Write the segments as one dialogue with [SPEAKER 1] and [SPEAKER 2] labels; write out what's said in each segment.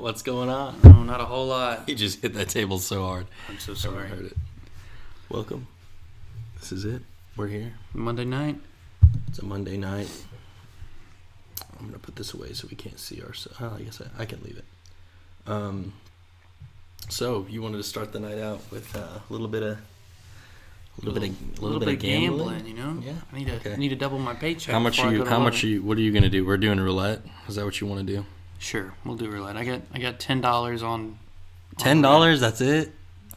[SPEAKER 1] What's going on?
[SPEAKER 2] No, not a whole lot.
[SPEAKER 1] You just hit that table so hard.
[SPEAKER 2] I'm so sorry.
[SPEAKER 1] I heard it. Welcome. This is it. We're here.
[SPEAKER 2] Monday night.
[SPEAKER 1] It's a Monday night. I'm going to put this away so we can't see ourselves. Oh, I guess I can leave it. So you wanted to start the night out with a little bit of gambling,
[SPEAKER 2] you know?
[SPEAKER 1] Yeah.
[SPEAKER 2] I need to double my paycheck.
[SPEAKER 1] What are you going to do? We're doing roulette. Is that what you want to do?
[SPEAKER 2] Sure, we'll do roulette. I got $10 on
[SPEAKER 1] $10? That's it?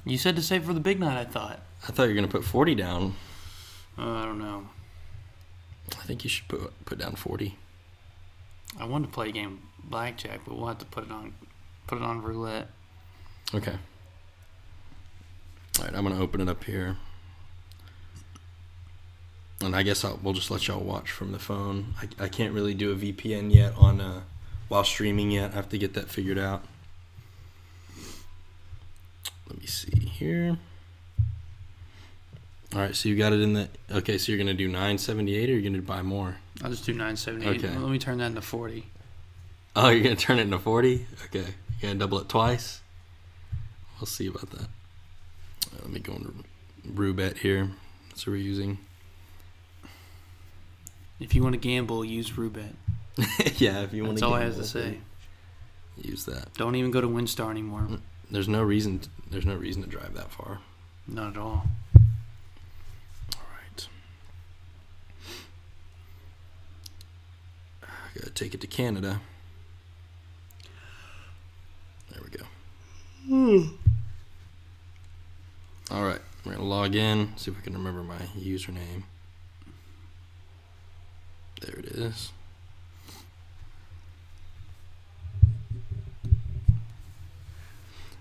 [SPEAKER 2] You said to save for the big night, I thought.
[SPEAKER 1] I thought you were going to put 40 down.
[SPEAKER 2] I don't know.
[SPEAKER 1] I think you should put down 40.
[SPEAKER 2] I wanted to play a game of blackjack, but we'll have to put it on roulette.
[SPEAKER 1] Okay. All right, I'm going to open it up here. And I guess we'll just let y'all watch from the phone. I can't really do a VPN yet while streaming yet. I have to get that figured out. Let me see here. All right, so you got it in the... Okay, so you're going to do 978 or you're going to buy more?
[SPEAKER 2] I'll just do 978.
[SPEAKER 1] Okay.
[SPEAKER 2] Let me turn that into 40.
[SPEAKER 1] Oh, you're going to turn it into 40? Okay. You're going to double it twice? We'll see about that. Let me go into Roobet here. That's what we're using.
[SPEAKER 2] If you want to gamble, use Roobet.
[SPEAKER 1] Yeah, if you want to gamble.
[SPEAKER 2] That's all I have to say.
[SPEAKER 1] Use that.
[SPEAKER 2] Don't even go to WinStar anymore.
[SPEAKER 1] There's no reason to drive that far.
[SPEAKER 2] Not at all.
[SPEAKER 1] All right. I gotta take it to Canada. There we go. All right, we're gonna log in. See if we can remember my username. There it is.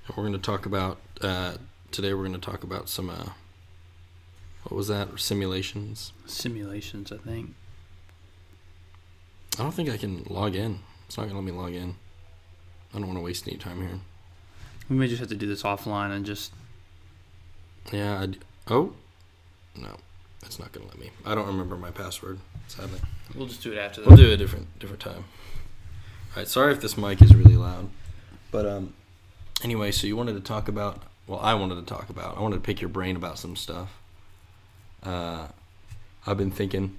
[SPEAKER 1] And we're going to talk about, today we're going to talk about some, what was that? Simulations?
[SPEAKER 2] Simulations, I think.
[SPEAKER 1] I don't think I can log in. It's not going to let me log in. I don't want to waste any time here.
[SPEAKER 2] We may just have to do this offline and just...
[SPEAKER 1] Yeah, oh, no. It's not going to let me. I don't remember my password, sadly.
[SPEAKER 2] We'll just do it after that.
[SPEAKER 1] We'll do it a different time. All right, sorry if this mic is really loud. But anyway, so you wanted to talk about... Well, I wanted to pick your brain about some stuff. I've been thinking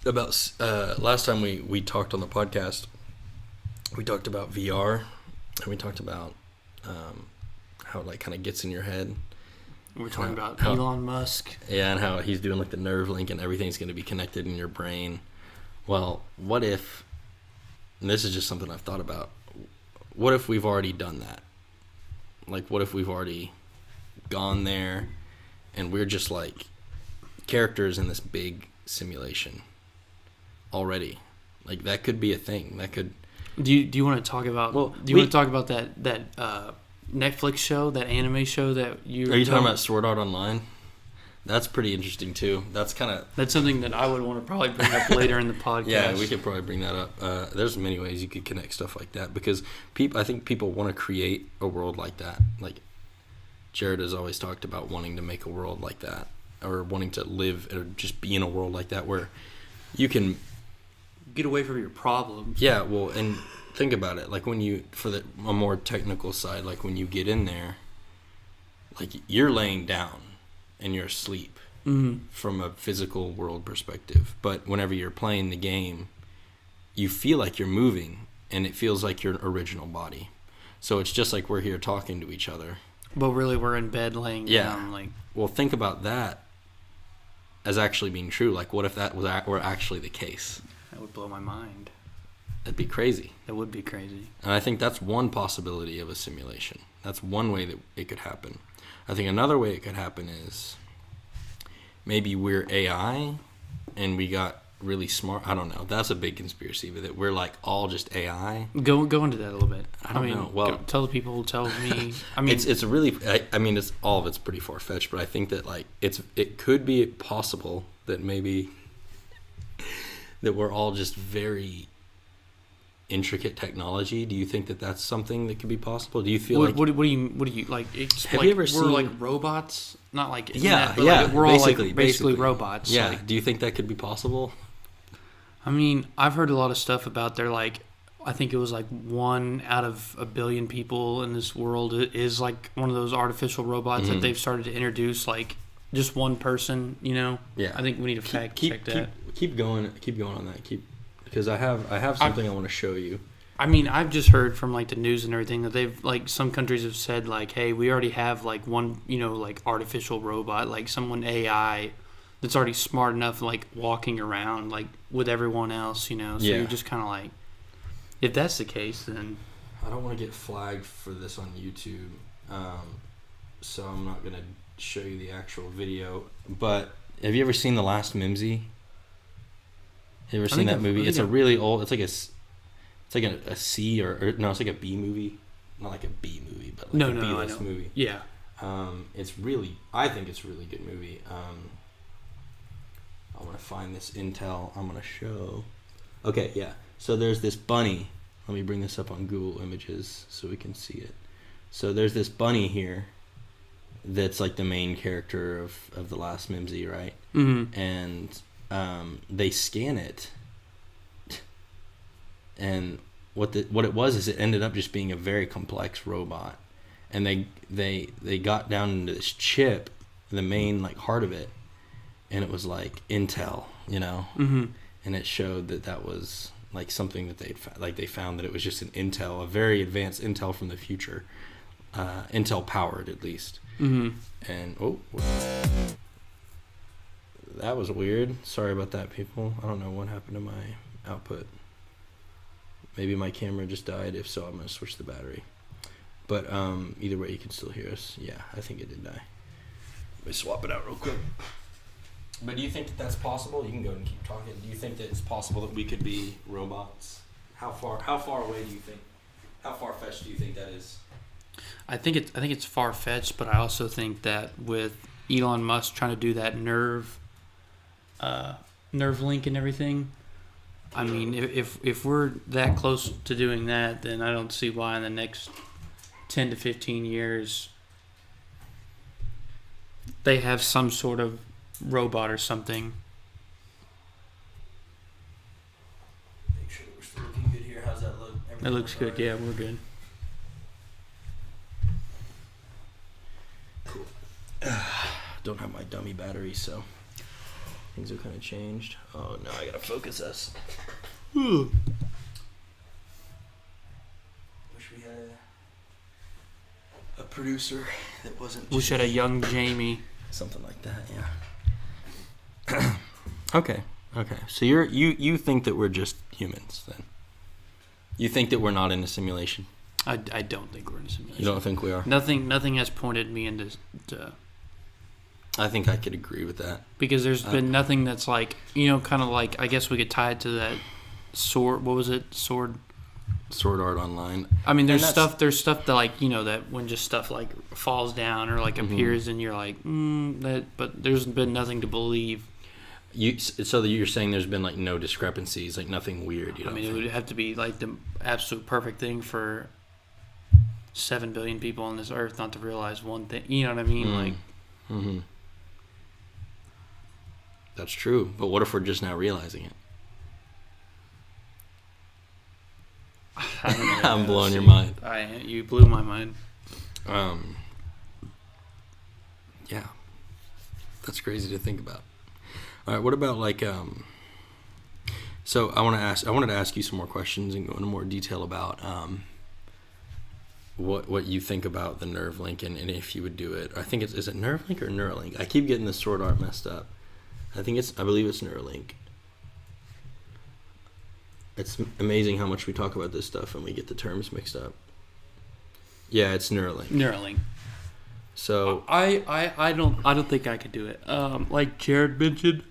[SPEAKER 1] about... last time we talked on the podcast, we talked about VR. And we talked about how it like kind of gets in your head.
[SPEAKER 2] We're talking about Elon Musk.
[SPEAKER 1] Yeah, and how he's doing like the nerve link and everything's going to be connected in your brain. Well, what if, and this is just something I've thought about, what if we've already done that? Like, what if we've already gone there and we're just like characters in this big simulation already? Like, that could be a thing. That could...
[SPEAKER 2] Do you want to talk about... Well, do you want to talk about that Netflix show, that anime show that you...
[SPEAKER 1] Are you talking about Sword Art Online? That's pretty interesting, too. That's
[SPEAKER 2] something that I would want to probably bring up later in the podcast.
[SPEAKER 1] Yeah, we could probably bring that up. There's many ways you could connect stuff like that because I think people want to create a world like that. Like, Jared has always talked about wanting to make a world like that or wanting to live or just be in a world like that where you can...
[SPEAKER 2] Get away from your problems.
[SPEAKER 1] Yeah, well, and think about it. Like, when you... For a more technical side, like, when you get in there, like, you're laying down and you're asleep from a physical world perspective. But whenever you're playing the game, you feel like you're moving, and it feels like your original body. So it's just like we're here talking to each other.
[SPEAKER 2] But really, we're in bed laying down. Like,
[SPEAKER 1] well, think about that as actually being true. Like, what if that were actually the case?
[SPEAKER 2] That would blow my mind.
[SPEAKER 1] That'd be crazy.
[SPEAKER 2] That would be crazy.
[SPEAKER 1] And I think that's one possibility of a simulation. That's one way that it could happen. I think another way it could happen is maybe we're AI and we got really smart. I don't know. That's a big conspiracy, but that we're like all just AI.
[SPEAKER 2] Go into that a little bit.
[SPEAKER 1] I don't know. Well,
[SPEAKER 2] tell the people. Tell me. I mean,
[SPEAKER 1] it's really. I mean, it's all of it's pretty far fetched, but I think that like it could be possible that maybe that we're all just very intricate technology. Do you think that that's something that could be possible? Do you feel
[SPEAKER 2] what do you like?
[SPEAKER 1] Have you ever seen...
[SPEAKER 2] We're like robots, not like
[SPEAKER 1] yeah.
[SPEAKER 2] Like we're
[SPEAKER 1] basically,
[SPEAKER 2] all like basically robots.
[SPEAKER 1] Yeah. Do you think that could be possible?
[SPEAKER 2] I mean, I've heard a lot of stuff about they're like I think it was like 1 out of a billion people in this world is like one of those artificial robots that they've started to introduce, like just one person, you know?
[SPEAKER 1] Yeah.
[SPEAKER 2] I think we need to fact check that.
[SPEAKER 1] Keep going on that. Because I have something I want to show you.
[SPEAKER 2] I mean, I've just heard from like the news and everything that they've like some countries have said like, hey, we already have like one, you know, like artificial robot, like someone AI that's already smart enough like walking around like with everyone else, you know. So you're just kind of like, if that's the case, then
[SPEAKER 1] I don't want to get flagged for this on YouTube, so I'm not gonna show you the actual video. But have you ever seen The Last Mimsy? You ever seen that movie? It's a really old. It's like a C or no, it's like a B movie. Not like a B movie, but like a B-list movie.
[SPEAKER 2] Yeah.
[SPEAKER 1] I think it's a really good movie. I want to find this intel. I'm gonna show. Okay, yeah. So there's this bunny. Let me bring this up on Google Images so we can see it. So there's this bunny here that's like the main character of The Last Mimsy, right?
[SPEAKER 2] Mm-hmm.
[SPEAKER 1] And they scan it, and what it was is it ended up just being a very complex robot, and they got down into this chip, the main like heart of it, and it was like Intel, you know, and it showed that was like something that they found that it was just an Intel, a very advanced Intel from the future, Intel powered at least, and that was weird. Sorry about that, people. I don't know what happened to my output. Maybe my camera just died. If so, I'm going to switch the battery. But either way, you can still hear us. Yeah, I think it did die. Let me swap it out real quick. But do you think that that's possible? You can go and keep talking. Do you think that it's possible that we could be robots? How far away do you think? How far-fetched do you think that is?
[SPEAKER 2] I think it's far-fetched, but I also think that with Elon Musk trying to do that nerve link and everything, I mean, if we're that close to doing that, then I don't see why in the next 10 to 15 years they have some sort of robot or something.
[SPEAKER 1] Make sure that we're still looking good here. How's that look?
[SPEAKER 2] It looks good. Yeah, we're good.
[SPEAKER 1] Cool. Don't have my dummy battery, so things have kind of changed. Oh, now I gotta focus us. Wish we had a producer that wasn't.
[SPEAKER 2] Wish we had a young Jamie.
[SPEAKER 1] Something like that, yeah. Okay. So you think that we're just humans then? You think that we're not in a simulation?
[SPEAKER 2] I don't think we're in a simulation.
[SPEAKER 1] You don't think we are?
[SPEAKER 2] Nothing has pointed me into.
[SPEAKER 1] I think I could agree with that.
[SPEAKER 2] Because there's been nothing that's like, you know, kind of like, I guess we could tie it to that sword. What was it? Sword
[SPEAKER 1] Art Online.
[SPEAKER 2] I mean, there's stuff that like, you know, that when just stuff like falls down or like appears and you're like, that. But there's been nothing to believe.
[SPEAKER 1] So that you're saying there's been like no discrepancies, like nothing weird. You know,
[SPEAKER 2] it would have to be like the absolute perfect thing for 7 billion people on this earth not to realize one thing. You know what I mean? Like.
[SPEAKER 1] Mm-hmm. That's true, but what if we're just now realizing it? I'm blowing your mind.
[SPEAKER 2] You blew my mind.
[SPEAKER 1] Yeah, that's crazy to think about. All right, what about like So I wanted to ask you some more questions and go into more detail about what you think about the Neuralink and if you would do it. I think is it Neuralink or Neuralink? I keep getting the Sword Art messed up. I believe it's Neuralink. It's amazing how much we talk about this stuff and we get the terms mixed up. Yeah, it's Neuralink.
[SPEAKER 2] Neuralink.
[SPEAKER 1] So
[SPEAKER 2] I don't think I could do it. Like Jared mentioned.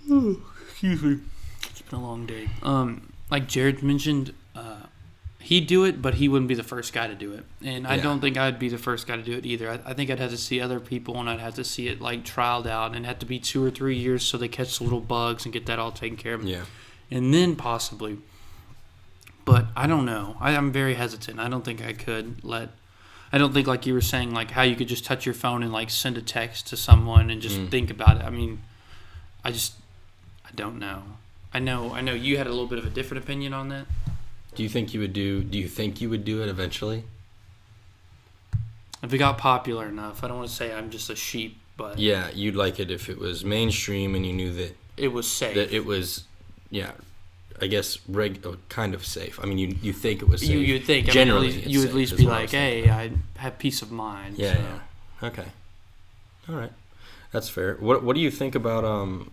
[SPEAKER 2] Excuse me. It's been a long day. Like Jared mentioned, he'd do it, but he wouldn't be the first guy to do it. And I don't think I'd be the first guy to do it either. I think I'd have to see other people, and I'd have to see it like trialed out, and it'd have to be 2 or 3 years so they catch the little bugs and get that all taken care of.
[SPEAKER 1] Yeah.
[SPEAKER 2] And then possibly. But I don't know. I'm very hesitant. I don't think I could I don't think like you were saying, like how you could just touch your phone and like send a text to someone and just think about it. I mean, I don't know. I know you had a little bit of a different opinion on that.
[SPEAKER 1] Do you think you would do it eventually?
[SPEAKER 2] If it got popular enough, I don't want to say I'm just a sheep, but
[SPEAKER 1] yeah, you'd like it if it was mainstream and you knew that
[SPEAKER 2] it was safe.
[SPEAKER 1] That it was, yeah, I guess kind of safe. I mean, you think it was safe.
[SPEAKER 2] You'd think
[SPEAKER 1] generally
[SPEAKER 2] you would at least be like, hey, I have peace of mind.
[SPEAKER 1] Yeah,
[SPEAKER 2] so.
[SPEAKER 1] yeah. Okay. All right, that's fair. What do you think about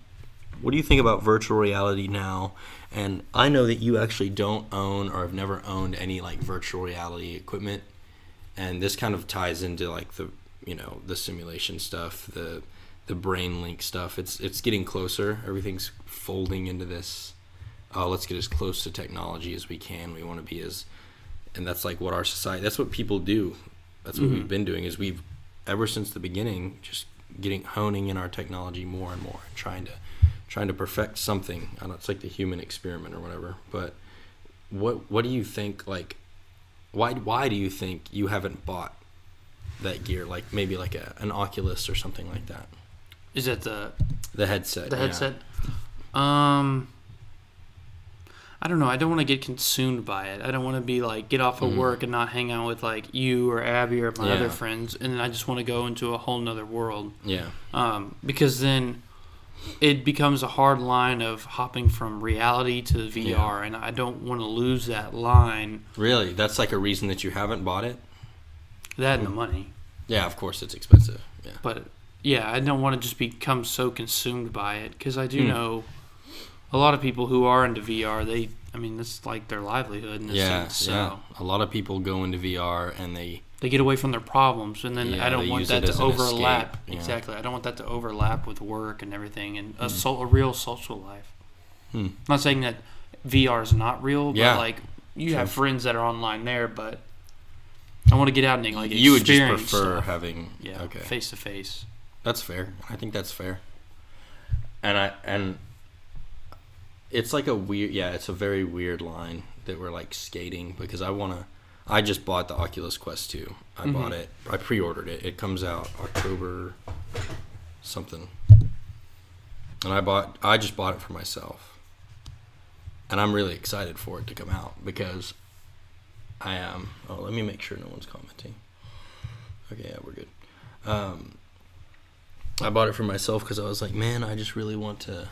[SPEAKER 1] virtual reality now? And I know that you actually don't own or have never owned any like virtual reality equipment, and this kind of ties into like the simulation stuff, the brain link stuff. It's getting closer. Everything's folding into this. Let's get as close to technology as we can. We want to be and that's like what our society. That's what people do. That's what we've been doing. Is we've ever since the beginning just honing in our technology more and more, and trying to perfect something. I don't know, it's like the human experiment or whatever. But what do you think? Like, why do you think you haven't bought that gear? Like maybe like an Oculus or something like that.
[SPEAKER 2] Is that the
[SPEAKER 1] headset?
[SPEAKER 2] The headset. I don't know. I don't want to get consumed by it. I don't want to be like get off of work and not hang out with like you or Abby or my other friends, and then I just want to go into a whole nother world.
[SPEAKER 1] Yeah.
[SPEAKER 2] Because then it becomes a hard line of hopping from reality to VR, and I don't want to lose that line.
[SPEAKER 1] Really? That's like a reason that you haven't bought it?
[SPEAKER 2] That and the money.
[SPEAKER 1] Yeah, of course it's expensive. Yeah.
[SPEAKER 2] But yeah, I don't want to just become so consumed by it, because I do know a lot of people who are into VR. It's like their livelihood in a sense. So
[SPEAKER 1] yeah. A lot of people go into VR and they
[SPEAKER 2] get away from their problems, and then I don't want that to overlap.
[SPEAKER 1] Yeah.
[SPEAKER 2] Exactly. I don't want that to overlap with work and everything, and a real social life. I'm not saying that VR is not real, but like you have friends that are online there, but I want to get out and like
[SPEAKER 1] you would just prefer
[SPEAKER 2] stuff.
[SPEAKER 1] having
[SPEAKER 2] face to face.
[SPEAKER 1] That's fair. I think that's fair. And it's like it's a very weird line that we're like skating, because I just bought the Oculus Quest 2. I bought it. I pre-ordered it. It comes out October something. And I just bought it for myself. And I'm really excited for it to come out, because I am. Let me make sure no one's commenting. Okay, yeah, we're good. I bought it for myself because I was like, man, I just really want to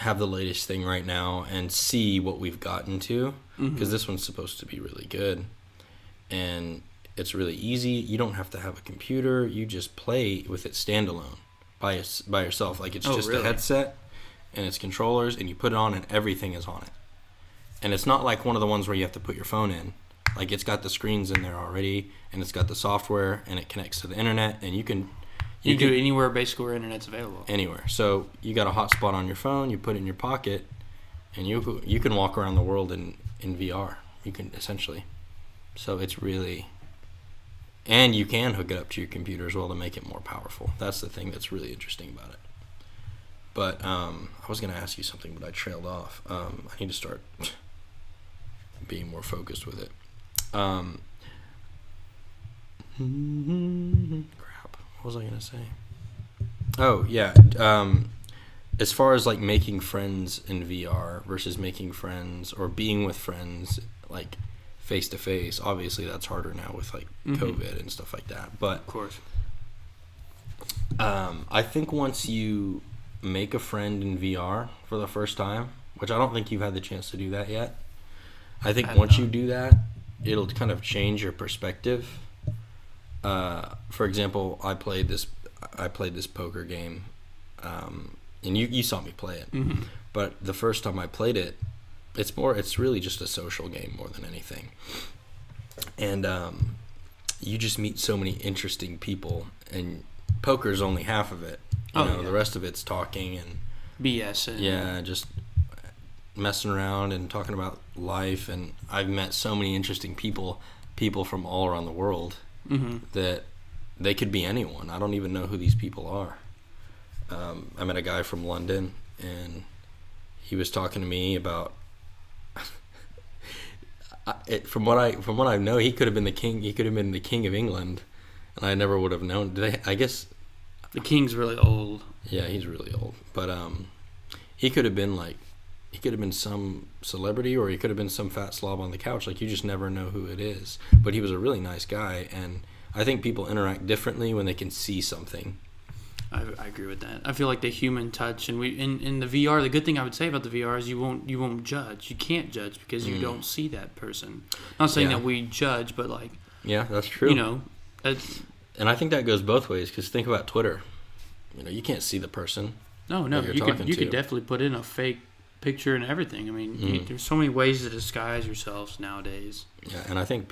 [SPEAKER 1] have the latest thing right now and see what we've gotten to, because this one's supposed to be really good, and it's really easy. You don't have to have a computer. You just play with it standalone by yourself. Like it's just a headset and it's controllers, and you put it on and everything is on it. And it's not like one of the ones where you have to put your phone in. Like it's got the screens in there already, and it's got the software, and it connects to the internet, and you can
[SPEAKER 2] do it anywhere basically where internet's available.
[SPEAKER 1] Anywhere. So you got a hotspot on your phone, you put it in your pocket, and you can walk around the world in VR. You can essentially. So it's really, and you can hook it up to your computer as well to make it more powerful. That's the thing that's really interesting about it. But I was going to ask you something, but I trailed off. I need to start being more focused with it. What was I going to say? Oh, yeah. As far as, like, making friends in VR versus making friends or being with friends, like, face-to-face, obviously that's harder now with, like, COVID and stuff like that. But,
[SPEAKER 2] of course.
[SPEAKER 1] I think once you make a friend in VR for the first time, which I don't think you've had the chance to do that yet, I think once you do that, it'll kind of change your perspective. For example, I played this poker game, and you saw me play it. But the first time I played it, it's really just a social game more than anything. And you just meet so many interesting people, and poker's only half of it. The rest of it's talking and
[SPEAKER 2] BS. And
[SPEAKER 1] just messing around and talking about life. And I've met so many interesting people from all around the world. That they could be anyone. I don't even know who these people are. I met a guy from London, and he was talking to me about. From what I know, he could have been the king. He could have been the king of England, and I never would have known. I guess
[SPEAKER 2] the king's really old.
[SPEAKER 1] Yeah, he's really old. But he could have been like he could have been some celebrity, or he could have been some fat slob on the couch. Like, you just never know who it is. But he was a really nice guy, and I think people interact differently when they can see something.
[SPEAKER 2] I agree with that. I feel like the human touch, and in the VR, the good thing I would say about the VR is you won't judge. You can't judge because you don't see that person. Not saying that we judge, but like,
[SPEAKER 1] yeah, that's true.
[SPEAKER 2] You know,
[SPEAKER 1] and I think that goes both ways, because think about Twitter. You know, you can't see the person.
[SPEAKER 2] No, you could definitely put in a fake picture and everything. I mean, there's so many ways to disguise yourselves nowadays.
[SPEAKER 1] Yeah, and I think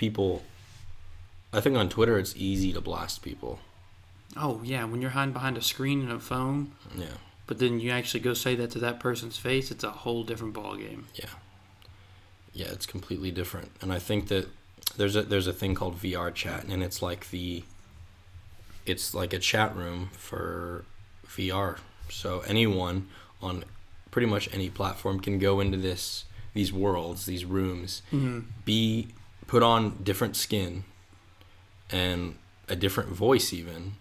[SPEAKER 1] on Twitter it's easy to blast people.
[SPEAKER 2] Oh, yeah, when you're hiding behind a screen and a phone.
[SPEAKER 1] Yeah.
[SPEAKER 2] But then you actually go say that to that person's face, it's a whole different ballgame.
[SPEAKER 1] Yeah. Yeah, it's completely different. And I think that there's a thing called VR chat, and it's like a chat room for VR. So anyone on pretty much any platform can go into these worlds, these rooms, be put on different skin and a different voice, even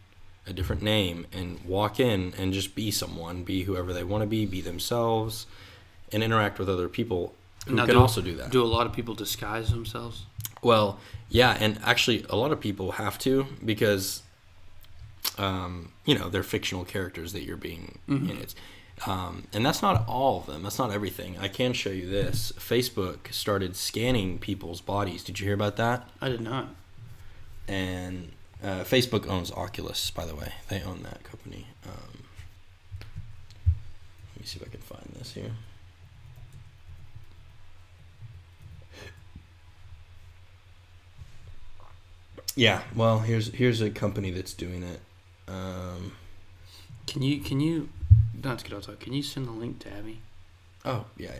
[SPEAKER 1] a different name, and walk in and just be someone, be whoever they want to be themselves, and interact with other people who can also do that.
[SPEAKER 2] Do a lot of people disguise themselves?
[SPEAKER 1] Well, yeah, and actually a lot of people have to, because they're fictional characters that you're being in it. And that's not all of them. That's not everything. I can show you this. Facebook started scanning people's bodies. Did you hear about that?
[SPEAKER 2] I did not.
[SPEAKER 1] And Facebook owns Oculus, by the way. They own that company. Let me see if I can find this here. Yeah, well, here's a company that's doing it.
[SPEAKER 2] Can you not to get outside, can you send the link to Abby?
[SPEAKER 1] Oh, yeah.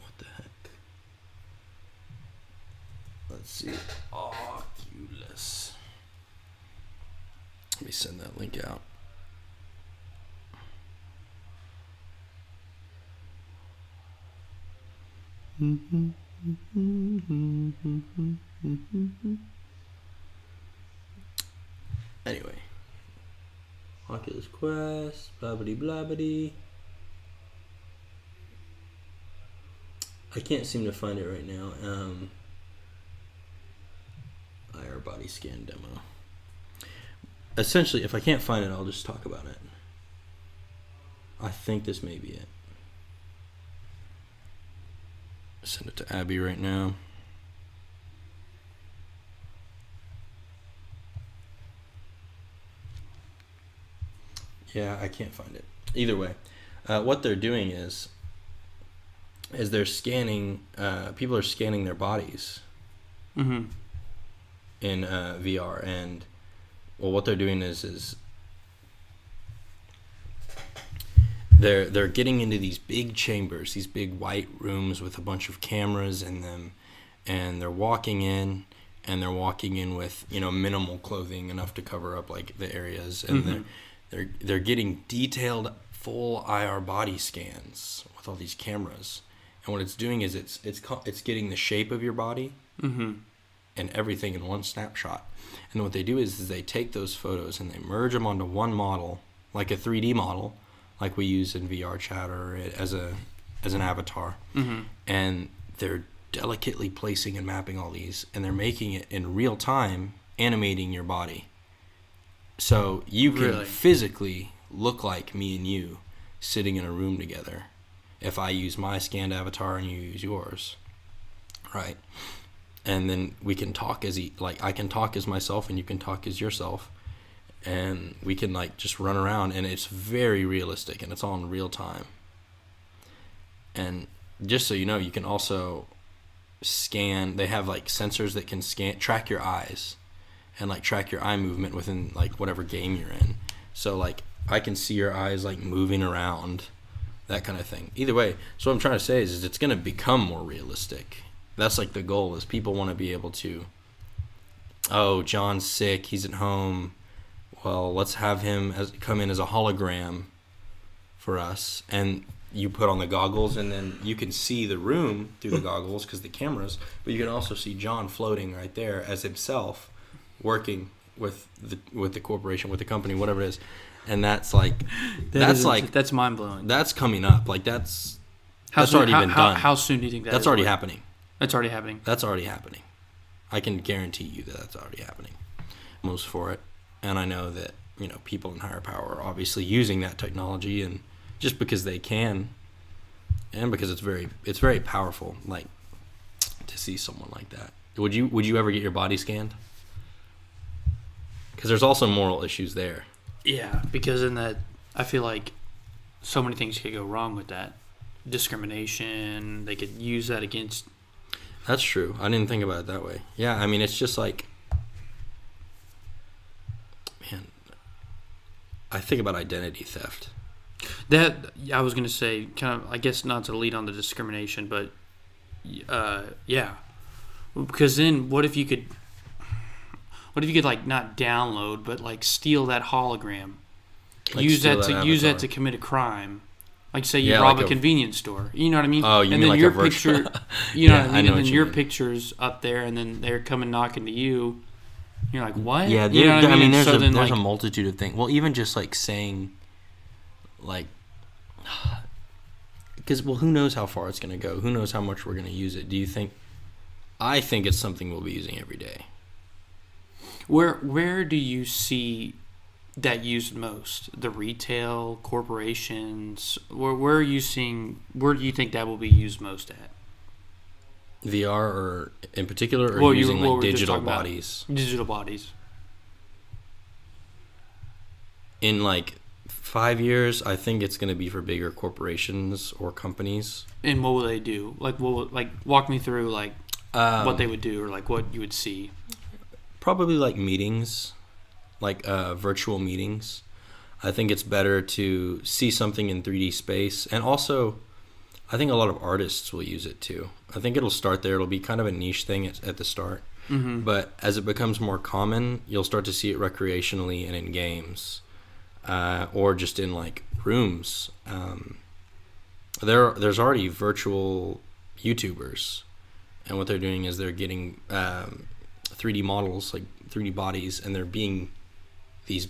[SPEAKER 1] What the heck? Let's see. Oculus. Let me send that link out. Anyway. Oculus Quest, blabbity. I can't seem to find it right now. IR body scan demo. Essentially, if I can't find it, I'll just talk about it. I think this may be it. Send it to Abby right now. Yeah, I can't find it. Either way, what they're doing is they're scanning. People are scanning their bodies in VR, and what they're doing is they're getting into these big chambers, these big white rooms with a bunch of cameras in them, and they're walking in with minimal clothing, enough to cover up like the areas, and they're getting detailed full IR body scans with all these cameras, and what it's doing is it's getting the shape of your body and everything in one snapshot. And what they do is they take those photos and they merge them onto one model, like a 3D model, like we use in VR chat or as an avatar, and they're delicately placing and mapping all these, and they're making it in real time, animating your body. So you can physically look like me and you sitting in a room together if I use my scanned avatar and you use yours, right? And then we can talk I can talk as myself and you can talk as yourself, and we can like just run around, and it's very realistic and it's all in real time. And just so you know, you can also scan. They have like sensors that can track your eyes and like track your eye movement within like whatever game you're in. So like I can see your eyes like moving around, that kind of thing. Either way, so what I'm trying to say is it's going to become more realistic. That's like the goal, is people want to be able to, oh, John's sick, he's at home, well, let's have him come in as a hologram for us, and you put on the goggles, and then you can see the room through the goggles because the cameras, but you can also see John floating right there as himself, working with the corporation, with the company, whatever it is. And that's like
[SPEAKER 2] that's mind blowing.
[SPEAKER 1] That's coming up. Like that's already been done.
[SPEAKER 2] How soon do you think
[SPEAKER 1] that's already happening?
[SPEAKER 2] That's already happening.
[SPEAKER 1] That's already happening. I can guarantee you that that's already happening. Most for it, and I know that people in higher power are obviously using that technology, and just because they can, and because it's very powerful. Like to see someone like that. Would you ever get your body scanned? Because there's also moral issues there.
[SPEAKER 2] Yeah, because in that, I feel like so many things could go wrong with that. Discrimination, they could use that against.
[SPEAKER 1] That's true. I didn't think about it that way. Yeah, I mean, it's just like, man, I think about identity theft.
[SPEAKER 2] That, I was going to say, kind of, I guess not to lead on the discrimination, but yeah. Because then what if you could like not download, but like steal that hologram?
[SPEAKER 1] Like
[SPEAKER 2] use that to commit a crime. Like say you rob a convenience store. You know what I mean?
[SPEAKER 1] Oh, you
[SPEAKER 2] and
[SPEAKER 1] mean
[SPEAKER 2] then
[SPEAKER 1] like
[SPEAKER 2] your
[SPEAKER 1] a virtual...
[SPEAKER 2] picture, you know what I mean?
[SPEAKER 1] I know
[SPEAKER 2] and then
[SPEAKER 1] what
[SPEAKER 2] your
[SPEAKER 1] mean.
[SPEAKER 2] picture's up there, and then they're coming knocking to you. You're like, what?
[SPEAKER 1] Yeah,
[SPEAKER 2] you know what I mean?
[SPEAKER 1] There's a multitude of things. Well, even just like saying, like, because who knows how far it's going to go? Who knows how much we're going to use it? Do you think? I think it's something we'll be using every day.
[SPEAKER 2] Where do you see that used most? The retail, corporations? Where are you seeing? Where do you think that will be used most at?
[SPEAKER 1] VR, or in particular, or using like digital bodies?
[SPEAKER 2] Digital bodies.
[SPEAKER 1] In like 5 years, I think it's going to be for bigger corporations or companies.
[SPEAKER 2] And what will they do? Like, walk me through like what they would do, or like what you would see.
[SPEAKER 1] Probably like meetings, like virtual meetings. I think it's better to see something in 3D space. And also, I think a lot of artists will use it too. I think it'll start there. It'll be kind of a niche thing at the start. Mm-hmm. But as it becomes more common, you'll start to see it recreationally and in games. Or just in like rooms. There's already virtual YouTubers. And what they're doing is they're getting 3D models, like 3D bodies, and they're being these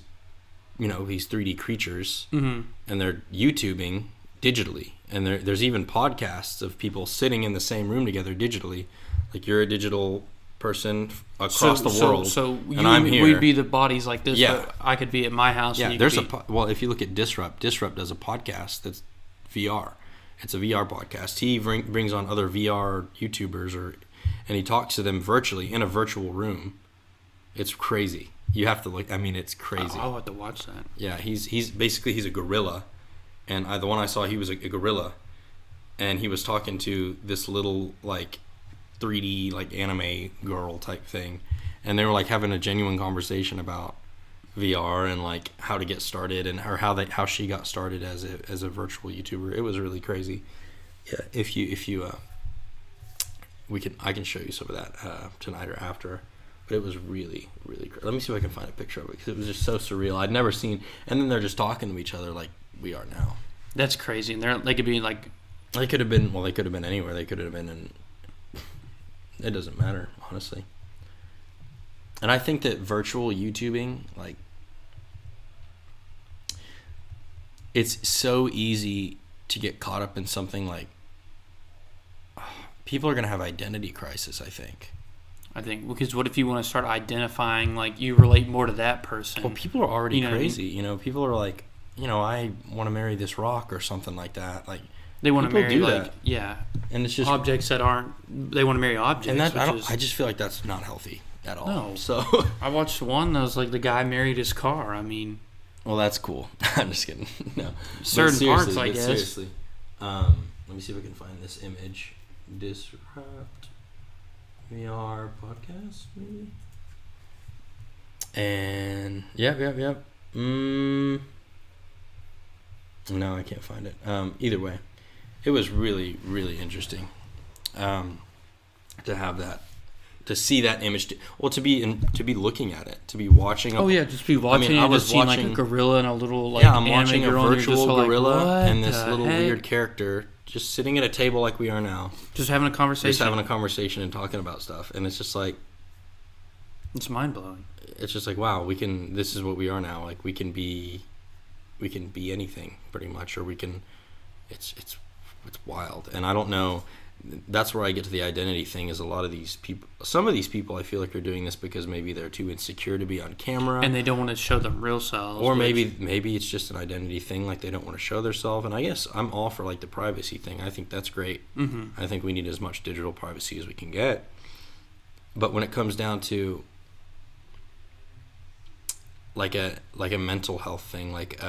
[SPEAKER 1] 3D creatures, mm-hmm. and they're YouTubing digitally. And there's even podcasts of people sitting in the same room together digitally. Like you're a digital person across the world, and I'm here.
[SPEAKER 2] We'd be the bodies like this. Yeah. But I could be at my house.
[SPEAKER 1] Yeah, well, if you look at Disrupt does a podcast that's VR. It's a VR podcast. He brings on other VR YouTubers, and he talks to them virtually in a virtual room. It's crazy. You have to look. I mean, it's crazy.
[SPEAKER 2] I'll have to watch that.
[SPEAKER 1] Yeah, he's basically a gorilla, and the one I saw, he was a gorilla, and he was talking to this little like 3D like anime girl type thing, and they were like having a genuine conversation about VR and like how to get started and how she got started as a virtual YouTuber. It was really crazy. Yeah, if you I can show you some of that tonight or after. But it was really, really crazy. Let me see if I can find a picture of it, because it was just so surreal. I'd never seen. And then they're just talking to each other like we are now.
[SPEAKER 2] That's crazy. And they could be like.
[SPEAKER 1] They could have been. Well, they could have been anywhere. They could have been in. It doesn't matter, honestly. And I think that virtual YouTubing, like, it's so easy to get caught up in something like. People are going to have identity crisis, I think.
[SPEAKER 2] Because what if you want to start identifying, like, you relate more to that person?
[SPEAKER 1] Well, people are already crazy. People are like, I want to marry this rock or something like that. Like,
[SPEAKER 2] they want to marry, like,
[SPEAKER 1] that.
[SPEAKER 2] Yeah.
[SPEAKER 1] And it's just
[SPEAKER 2] objects that aren't. They want to marry objects.
[SPEAKER 1] And I just feel like that's not healthy at all.
[SPEAKER 2] No.
[SPEAKER 1] So
[SPEAKER 2] I watched one that was like the guy married his car. I mean.
[SPEAKER 1] Well, that's cool. I'm just kidding. No.
[SPEAKER 2] Certain parts, I guess.
[SPEAKER 1] Seriously. Let me see if I can find this image. Disrupt VR podcast, maybe. And yep. No, I can't find it. Either way, it was really, really interesting to have that, to see that image. To be looking at it, to be watching.
[SPEAKER 2] Just be watching. I was watching like a gorilla and a little like.
[SPEAKER 1] Yeah, I'm watching a virtual gorilla
[SPEAKER 2] like,
[SPEAKER 1] and this little weird character. Just sitting at a table like we are now.
[SPEAKER 2] Just having a conversation.
[SPEAKER 1] Just having a conversation and talking about stuff. And it's just like...
[SPEAKER 2] It's mind-blowing.
[SPEAKER 1] It's just like, wow, this is what we are now. Like, we can be be anything pretty much, or we can. It's wild, and I don't know. That's where I get to the identity thing. Is a lot of these people, some of these people, I feel like are doing this because maybe they're too insecure to be on camera,
[SPEAKER 2] and they don't want to show their real selves.
[SPEAKER 1] Or maybe it's just an identity thing, like they don't want to show themselves. And I guess I'm all for like the privacy thing. I think that's great. I think we need as much digital privacy as we can get. But when it comes down to like a mental health thing, like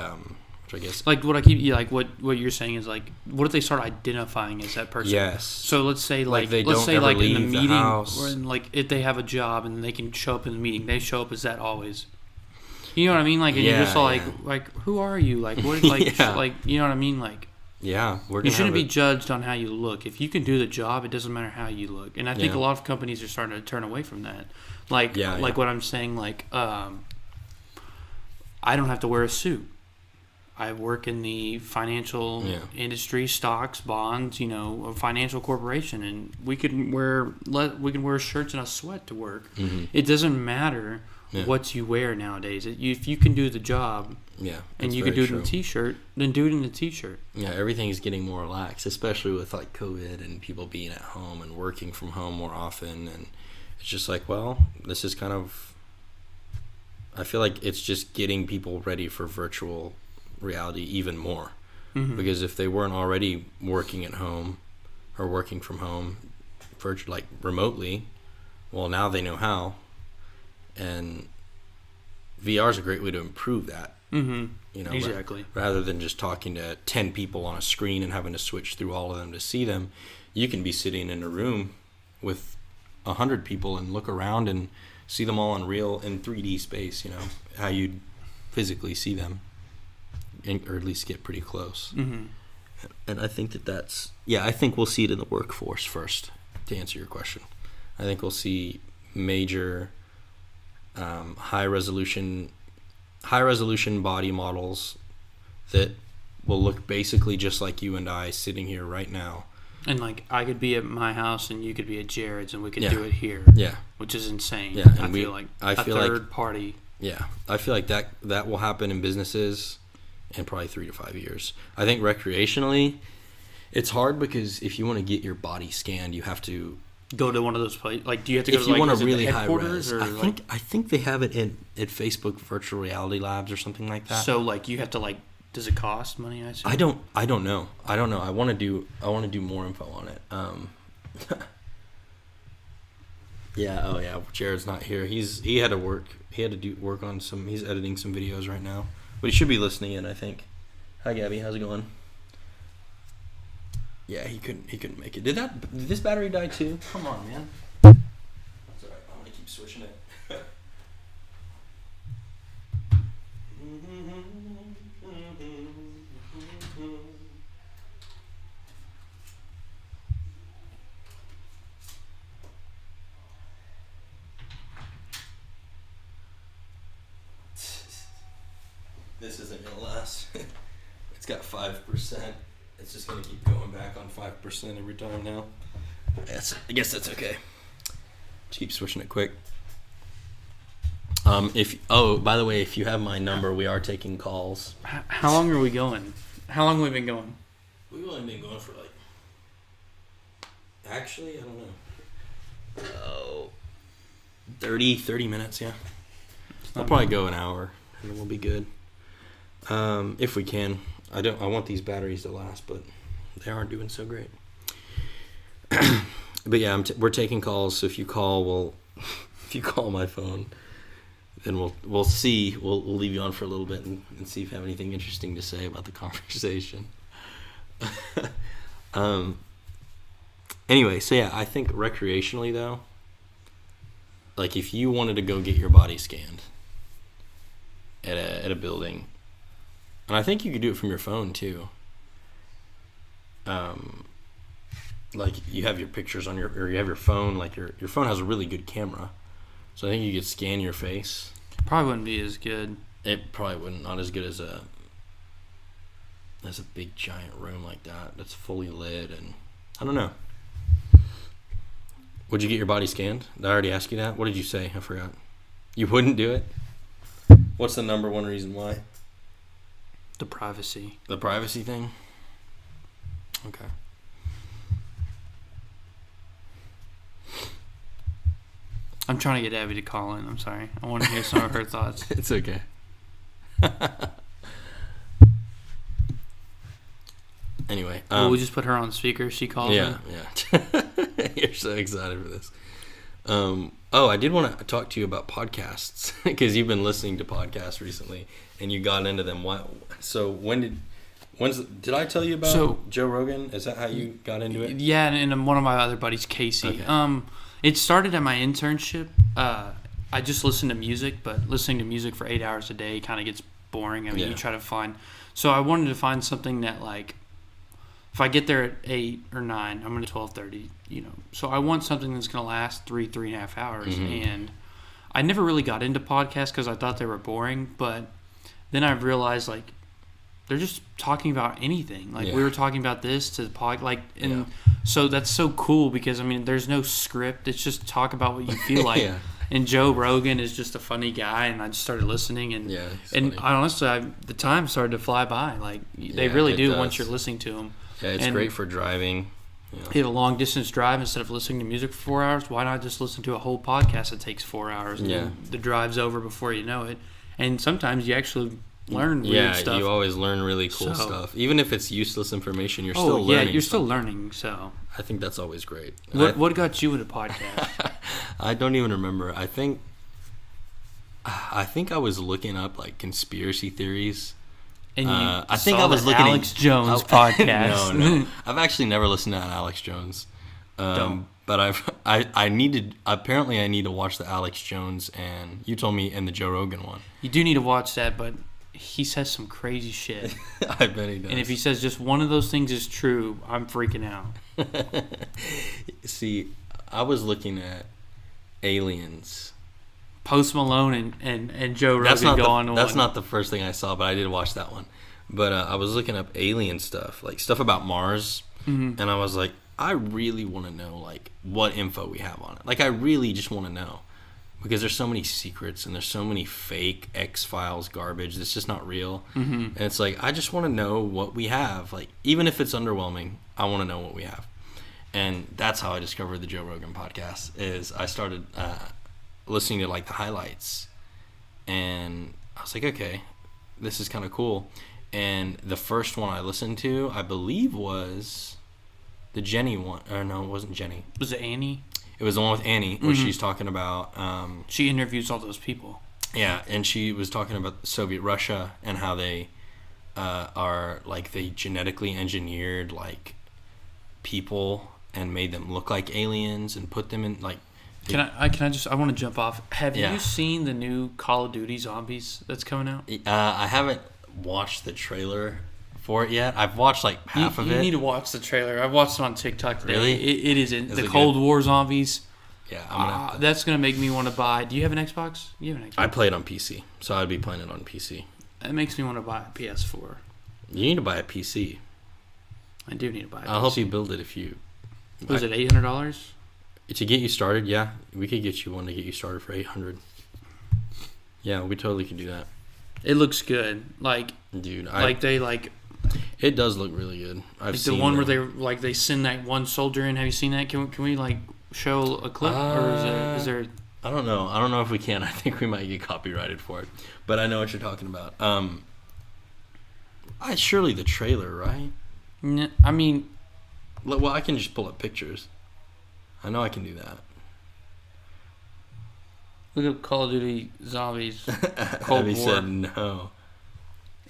[SPEAKER 1] which I guess
[SPEAKER 2] like what you're saying is like, what if they start identifying as that person?
[SPEAKER 1] Yes.
[SPEAKER 2] So let's say
[SPEAKER 1] like they
[SPEAKER 2] let's
[SPEAKER 1] don't
[SPEAKER 2] say
[SPEAKER 1] ever
[SPEAKER 2] like in the
[SPEAKER 1] leave the
[SPEAKER 2] meeting,
[SPEAKER 1] house.
[SPEAKER 2] or in, like if they have a job and they can show up in the meeting, they show up as that always. You know what I mean? Like, and you're just like who are you? Like what? Like like you know what I mean? Like
[SPEAKER 1] you
[SPEAKER 2] shouldn't be judged on how you look. If you can do the job, it doesn't matter how you look. And I think a lot of companies are starting to turn away from that. Like what I'm saying, like I don't have to wear a suit. I work in the financial industry, stocks, bonds, a financial corporation, and we can wear shirts and a sweat to work. It doesn't matter what you wear nowadays. If you can do the job, and you can do it in a t-shirt, then do it in a t-shirt.
[SPEAKER 1] Yeah, everything's getting more relaxed, especially with like COVID and people being at home and working from home more often, and it's just like, well, this is kind of. I feel like it's just getting people ready for virtual reality even more, because if they weren't already working at home or working from home like remotely, well, now they know how, and VR is a great way to improve that.
[SPEAKER 2] Exactly.
[SPEAKER 1] Rather than just talking to 10 people on a screen and having to switch through all of them to see them, you can be sitting in a room with 100 people and look around and see them all in 3D space, how you'd physically see them. Or at least get pretty close. And I think I think we'll see it in the workforce first, to answer your question. I think we'll see major high resolution body models that will look basically just like you and I sitting here right now.
[SPEAKER 2] And like I could be at my house and you could be at Jared's and we could do it here.
[SPEAKER 1] Yeah.
[SPEAKER 2] Which is insane.
[SPEAKER 1] Yeah. And
[SPEAKER 2] I feel like a third party.
[SPEAKER 1] Yeah. I feel like that will happen in businesses in probably 3 to 5 years. I think recreationally, it's hard because if you want to get your body scanned, you have to
[SPEAKER 2] go to one of those places. Like, do you have to go
[SPEAKER 1] if
[SPEAKER 2] to
[SPEAKER 1] you
[SPEAKER 2] like,
[SPEAKER 1] want a really high res?
[SPEAKER 2] Or
[SPEAKER 1] I think they have it at Facebook Virtual Reality Labs or something like that.
[SPEAKER 2] So like you have to like, does it cost money?
[SPEAKER 1] I don't know. I want to do more info on it. Jared's not here. He had to work. He had to do work on some. He's editing some videos right now. But he should be listening in, I think. Hi, Gabby. How's it going? Yeah, he couldn't make it. Did this battery die too? Come on, man. It's alright. I'm gonna keep switching it. This isn't gonna last. It's got 5%. It's just gonna keep going back on 5% every time now. I guess that's okay. Just keep switching it quick. By the way, if you have my number, we are taking calls.
[SPEAKER 2] How long are we going? How long have we been going?
[SPEAKER 1] We've only been going for like. Actually, I don't know. 30 minutes, yeah. We'll probably go an hour, and then we'll be good. If we can. I want these batteries to last, but they aren't doing so great. But yeah, we're taking calls. So if you call my phone, then we'll see. We'll leave you on for a little bit and see if you have anything interesting to say about the conversation. Anyway, so yeah, I think recreationally though, like if you wanted to go get your body scanned at a building. And I think you could do it from your phone too. Like you have your pictures on you have your phone. Like your phone has a really good camera, so I think you could scan your face.
[SPEAKER 2] Probably wouldn't be as good.
[SPEAKER 1] It probably wouldn't. Not as good as a big giant room like that that's fully lit, and I don't know. Would you get your body scanned? Did I already ask you that? What did you say? I forgot. You wouldn't do it? What's the number one reason why?
[SPEAKER 2] The privacy.
[SPEAKER 1] The privacy thing? Okay.
[SPEAKER 2] I'm trying to get Abby to call in. I'm sorry. I want to hear some of her thoughts.
[SPEAKER 1] It's okay. Anyway.
[SPEAKER 2] We'll just put her on speaker. She calls in.
[SPEAKER 1] Yeah. You're so excited for this. I did want to talk to you about podcasts because you've been listening to podcasts recently and you got into them. So did I tell you about Joe Rogan? Is that how you got into it?
[SPEAKER 2] Yeah, and one of my other buddies, Casey. Okay. It started at my internship. I just listened to music, but listening to music for 8 hours a day kind of gets boring. I mean, you try to find. So I wanted to find something that, like, if I get there at 8 or 9, I'm going to 12:30. So I want something that's going to last 3.5 hours. Mm-hmm. And I never really got into podcasts because I thought they were boring. But then I realized, like, they're just talking about anything. Like, we were talking about this to the pod, like, and so that's so cool because, I mean, there's no script. It's just talk about what you feel like. And Joe Rogan is just a funny guy, and I just started listening, and honestly, the time started to fly by. Like, they really do once you're listening to them.
[SPEAKER 1] Yeah, it's great for driving.
[SPEAKER 2] You have a long distance drive instead of listening to music for 4 hours. Why not just listen to a whole podcast that takes 4 hours? And then the drive's over before you know it. And sometimes you actually learn weird stuff.
[SPEAKER 1] Yeah, you always learn really cool stuff. Even if it's useless information, you're still learning.
[SPEAKER 2] Yeah, you're still learning. So
[SPEAKER 1] I think that's always great.
[SPEAKER 2] What got you into podcasts?
[SPEAKER 1] I don't even remember. I think I was looking up like conspiracy theories.
[SPEAKER 2] And I think I was looking at Alex Jones podcast.
[SPEAKER 1] No. I've actually never listened to an Alex Jones. But I need to watch the Alex Jones and you told me and the Joe Rogan one.
[SPEAKER 2] You do need to watch that, but he says some crazy shit.
[SPEAKER 1] I bet he does.
[SPEAKER 2] And if he says just one of those things is true, I'm freaking out.
[SPEAKER 1] See, I was looking at aliens.
[SPEAKER 2] Post Malone and Joe Rogan go on.
[SPEAKER 1] That's not the first thing I saw, but I did watch that one. But I was looking up alien stuff, like stuff about Mars, and I was like, I really want to know like what info we have on it. Like I really just want to know because there's so many secrets and there's so many fake X-Files garbage that's just not real. Mm-hmm. And it's like I just want to know what we have. Like even if it's underwhelming, I want to know what we have. And that's how I discovered the Joe Rogan podcast. Is I started listening to like the highlights, and I was like, okay, this is kind of cool. And the first one I listened to, I believe, was the Jenny one. Or no, it wasn't Jenny.
[SPEAKER 2] Was it Annie?
[SPEAKER 1] It was the one with Annie where she's talking about.
[SPEAKER 2] She interviews all those people.
[SPEAKER 1] Yeah, and she was talking about Soviet Russia and how they are like they genetically engineered like people and made them look like aliens and put them in like. I want to jump off. Have you seen the new Call of Duty Zombies that's coming out? I haven't watched the trailer for it yet. I've watched like half of it. You need to watch the trailer. I've watched it on TikTok today. Really? It is the Cold War Zombies. Yeah, that's gonna make me want to buy. Do you have an Xbox? You have an Xbox. I play it on PC, so I'd be playing it on PC. That makes me want to buy a PS4. You need to buy a PC. I do need to buy a PC. I'll help you build it if you. Was it $800? To get you started, yeah. We could get you one to get you started for $800. Yeah, we totally could do that. It looks good. Like, dude, it does look really good. I've seen the one where they send that one soldier in. Have you seen that? Can we like show a clip or is there? I don't know. I don't know if we can. I think we might get copyrighted for it. But I know what you're talking about. Surely the trailer, right? I mean, well, I can just pull up pictures. I know I can do that. Look up Call of Duty Zombies. Cold War. Said no.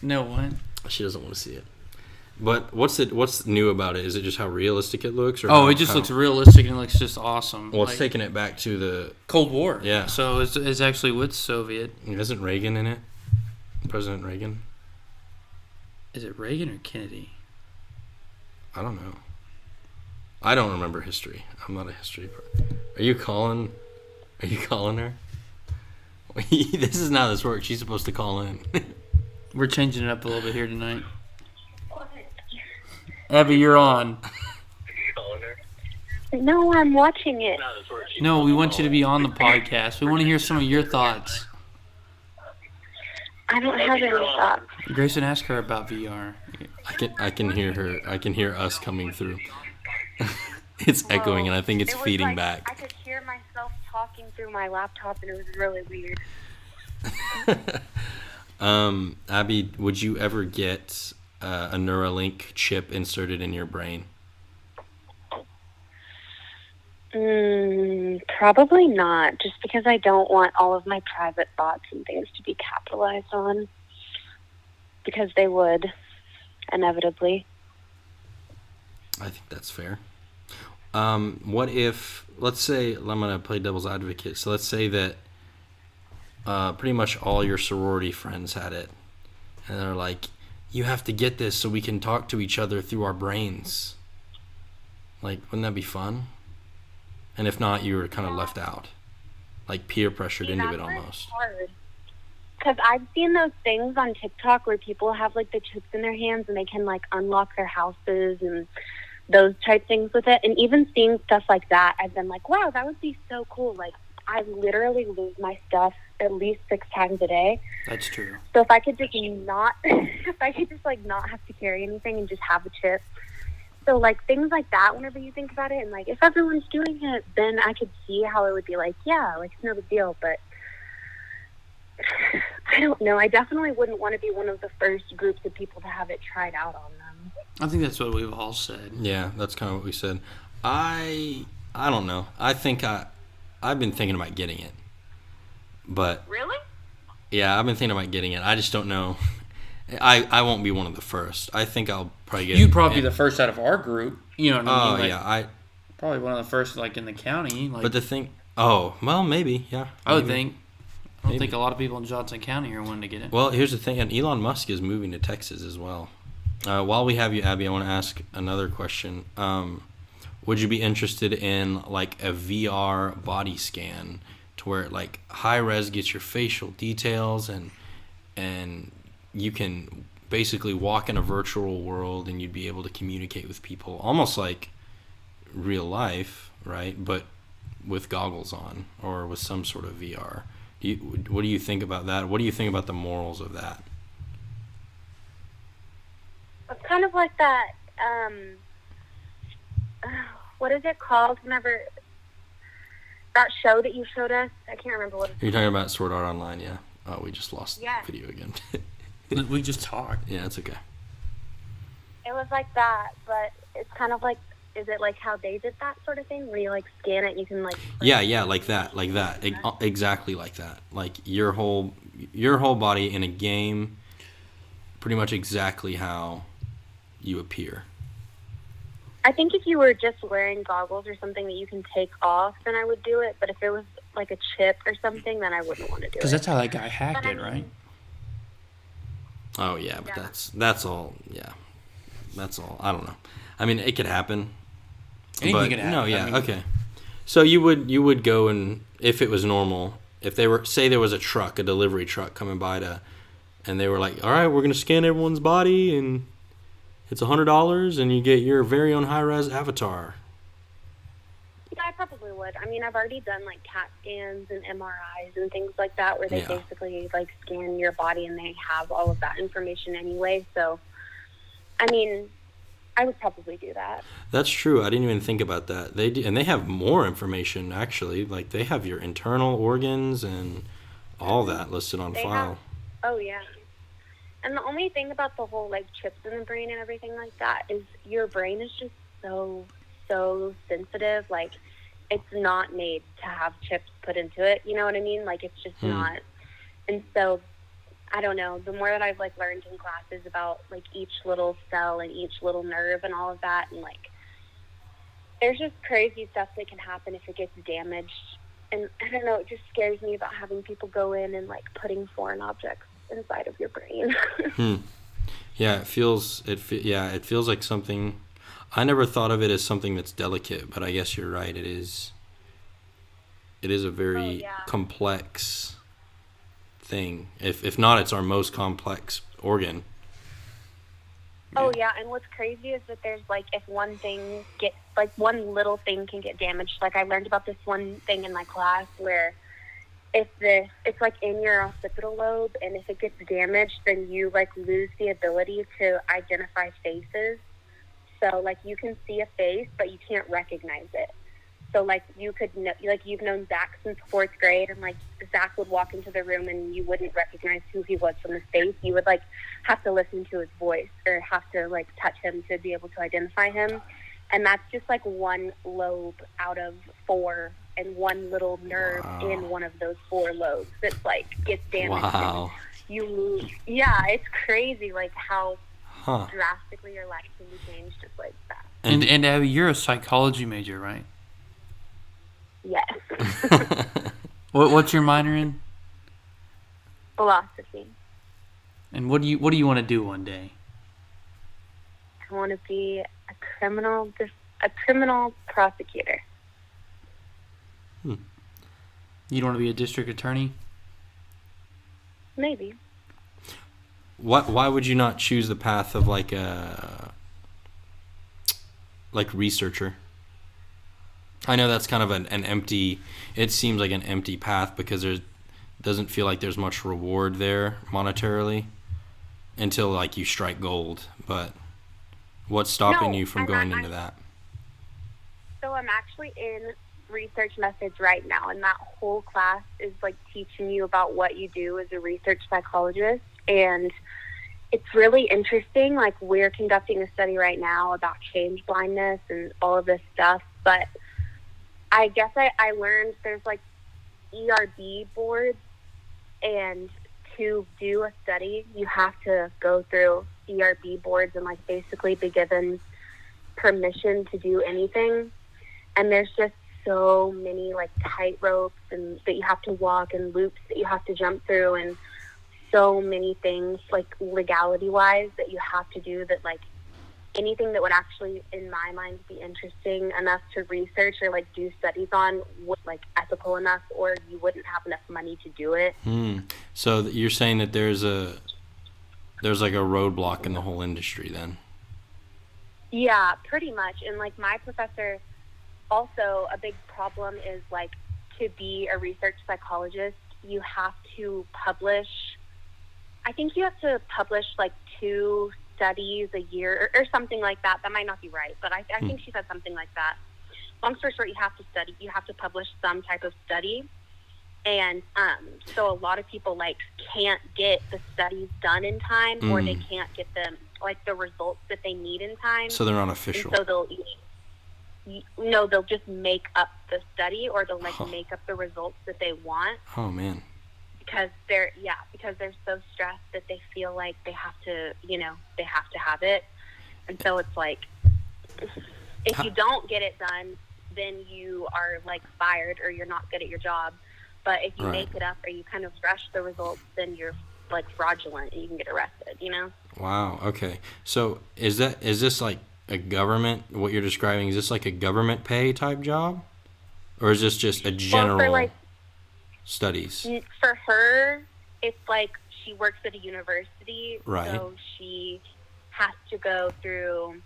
[SPEAKER 1] No, what? She doesn't want to see it. But what's new about it? Is it just how realistic it looks? Or it just looks realistic and it looks just awesome. Well, it's taking it back to the Cold War. Yeah. So it's actually with Soviet. Isn't Reagan in it? President Reagan? Is it Reagan or Kennedy? I don't know. I don't remember history. I'm not a history person. Are you calling her? This is not how this works. She's supposed to call in. We're changing it up a little bit here tonight. Abby, you're on. Are you calling her?
[SPEAKER 3] No, I'm watching it.
[SPEAKER 2] No, we want you to be on the podcast. We want to hear some of your thoughts.
[SPEAKER 3] I don't have any thoughts.
[SPEAKER 2] Grayson, ask her about VR.
[SPEAKER 1] I can hear her. I can hear us coming through. It's echoing, and I think it's feeding back.
[SPEAKER 3] I could hear myself talking through my laptop, and it was really weird.
[SPEAKER 1] Abby, would you ever get a Neuralink chip inserted in your brain?
[SPEAKER 3] Probably not, just because I don't want all of my private thoughts and things to be capitalized on. Because they would, inevitably.
[SPEAKER 1] I think that's fair. What if, let's say, I'm going to play devil's advocate. So let's say that pretty much all your sorority friends had it. And they're like, you have to get this so we can talk to each other through our brains. Like, wouldn't that be fun? And if not, you were kind of left out. Like peer pressured into it almost.
[SPEAKER 3] Because I've seen those things on TikTok where people have like the chips in their hands and they can like unlock their houses and those type things with it. And even seeing stuff like that, I've been like, wow, that would be so cool. Like, I literally lose my stuff at least 6 times a day.
[SPEAKER 2] That's true.
[SPEAKER 3] So if I could just not, not have to carry anything and just have a chip. So like things like that, whenever you think about it, and like if everyone's doing it, then I could see how it would be like, yeah, like it's no big deal. But I don't know. I definitely wouldn't want to be one of the first groups of people to have it tried out on them.
[SPEAKER 2] I think that's what we've all said.
[SPEAKER 1] Yeah, that's kind of what we said. I don't know. I think I've been thinking about getting it. But
[SPEAKER 3] really?
[SPEAKER 1] Yeah, I've been thinking about getting it. I just don't know. I won't be one of the first. I think I'll probably get it.
[SPEAKER 2] You'd probably be the first out of our group. You know what I mean?
[SPEAKER 1] Oh,
[SPEAKER 2] like,
[SPEAKER 1] yeah.
[SPEAKER 2] Probably one of the first, like, in the county. Like,
[SPEAKER 1] but the thing... Oh, well, maybe, yeah.
[SPEAKER 2] I would think. I don't think a lot of people in Johnson County are wanting to get it.
[SPEAKER 1] Well, here's the thing. And Elon Musk is moving to Texas as well. While we have you, Abby, I want to ask another question. Would you be interested in, like, a VR body scan to where, like, high-res gets your facial details and you can basically walk in a virtual world and you'd be able to communicate with people almost like real life, right? But with goggles on or with some sort of VR. What do you think about that? What do you think about the morals of that?
[SPEAKER 3] It's kind of like that, what is it called whenever, that show that you showed us? I can't remember what it's
[SPEAKER 1] You're talking about Sword Art Online, yeah. Oh, we just lost video again.
[SPEAKER 2] We just talked.
[SPEAKER 1] Yeah, it's okay.
[SPEAKER 3] It was like that, but it's kind of like, is it like how they did that sort of thing? Where you like scan it, you can like...
[SPEAKER 1] Yeah, like that. Exactly like that. Like your whole body in a game, pretty much exactly how you appear.
[SPEAKER 3] I think if you were just wearing goggles or something that you can take off, then I would do it. But if it was like a chip or something, then I wouldn't want to do it.
[SPEAKER 2] Because that's how that guy hacked it, right?
[SPEAKER 1] Oh yeah, but that's all. Yeah, that's all. I don't know. I mean, it could happen.
[SPEAKER 2] Anything could happen.
[SPEAKER 1] No, yeah, okay. So you would go, and if it was normal, if they were, say there was a delivery truck coming by and they were like, all right, we're gonna scan everyone's body and it's $100 and you get your very own high-res avatar.
[SPEAKER 3] Yeah, I probably would. I mean, I've already done like CAT scans and MRIs and things like that where they basically like scan your body and they have all of that information anyway. So, I mean, I would probably do that.
[SPEAKER 1] That's true. I didn't even think about that. They do, and they have more information actually. Like they have your internal organs and all that listed on file.
[SPEAKER 3] Oh yeah. And the only thing about the whole like chips in the brain and everything like that is your brain is just so sensitive. Like it's not made to have chips put into it. You know what I mean? Like it's just not. And so I don't know. The more that I've like learned in classes about like each little cell and each little nerve and all of that, and like there's just crazy stuff that can happen if it gets damaged. And I don't know. It just scares me about having people go in and like putting foreign objects inside of your brain.
[SPEAKER 1] Yeah, it feels like something. I never thought of it as something that's delicate, but I guess you're right. It is a very complex thing. If not, it's our most complex organ.
[SPEAKER 3] Oh yeah, and what's crazy is that there's like if one thing gets like one little thing can get damaged. Like I learned about this one thing in my class where it's like in your occipital lobe, and if it gets damaged, then you like lose the ability to identify faces. So like you can see a face, but you can't recognize it. So like you could know, like you've known Zach since 4th grade, and like Zach would walk into the room and you wouldn't recognize who he was from his face. You would like have to listen to his voice or have to like touch him to be able to identify him. And that's just like one lobe out of 4, and one little nerve in one of those 4 lobes that's like gets damaged.
[SPEAKER 1] Wow.
[SPEAKER 3] Yeah, it's crazy like how drastically your life can be changed just like that.
[SPEAKER 2] And Abby, you're a psychology major, right?
[SPEAKER 3] Yes.
[SPEAKER 2] What's your minor in?
[SPEAKER 3] Philosophy.
[SPEAKER 2] And what do you want to do one day?
[SPEAKER 3] I want to be a criminal prosecutor.
[SPEAKER 2] You don't want to be a district attorney?
[SPEAKER 3] Maybe.
[SPEAKER 1] Why would you not choose the path of like a researcher? I know that's kind of an empty. It seems like an empty path because there doesn't feel like there's much reward there monetarily until like you strike gold. But what's stopping you from going into that?
[SPEAKER 3] So I'm actually in research methods right now, and that whole class is like teaching you about what you do as a research psychologist, and it's really interesting. Like we're conducting a study right now about change blindness and all of this stuff, but I guess I learned there's like ERB boards, and to do a study you have to go through ERB boards and like basically be given permission to do anything. And there's just so many like tight ropes and that you have to walk and loops that you have to jump through, and so many things like legality wise that you have to do that like anything that would actually in my mind be interesting enough to research or like do studies on was like ethical enough, or you wouldn't have enough money to do it.
[SPEAKER 1] So you're saying that there's like a roadblock in the whole industry then?
[SPEAKER 3] Yeah, pretty much. And like my professor, also a big problem is like to be a research psychologist you have to publish, I think you have to publish like 2 studies a year or something like that. That might not be right, but I think she said something like that. Long story short, you have to publish some type of study. And so a lot of people like can't get the studies done in time, or they can't get them like the results that they need in time.
[SPEAKER 1] So they're not official.
[SPEAKER 3] And so they'll just make up the study, or they'll like make up the results that they want.
[SPEAKER 1] Oh man.
[SPEAKER 3] Because they're so stressed that they feel like they have to have it. And so it's like if you don't get it done, then you are like fired or you're not good at your job. But if you make it up or you kind of rush the results, then you're like fraudulent and you can get arrested, you know?
[SPEAKER 1] Wow. Okay. So is this like a government, what you're describing, is this like a government pay type job? Or is this just a general studies?
[SPEAKER 3] For her, it's like she works at a university.
[SPEAKER 1] Right.
[SPEAKER 3] So she has to go through,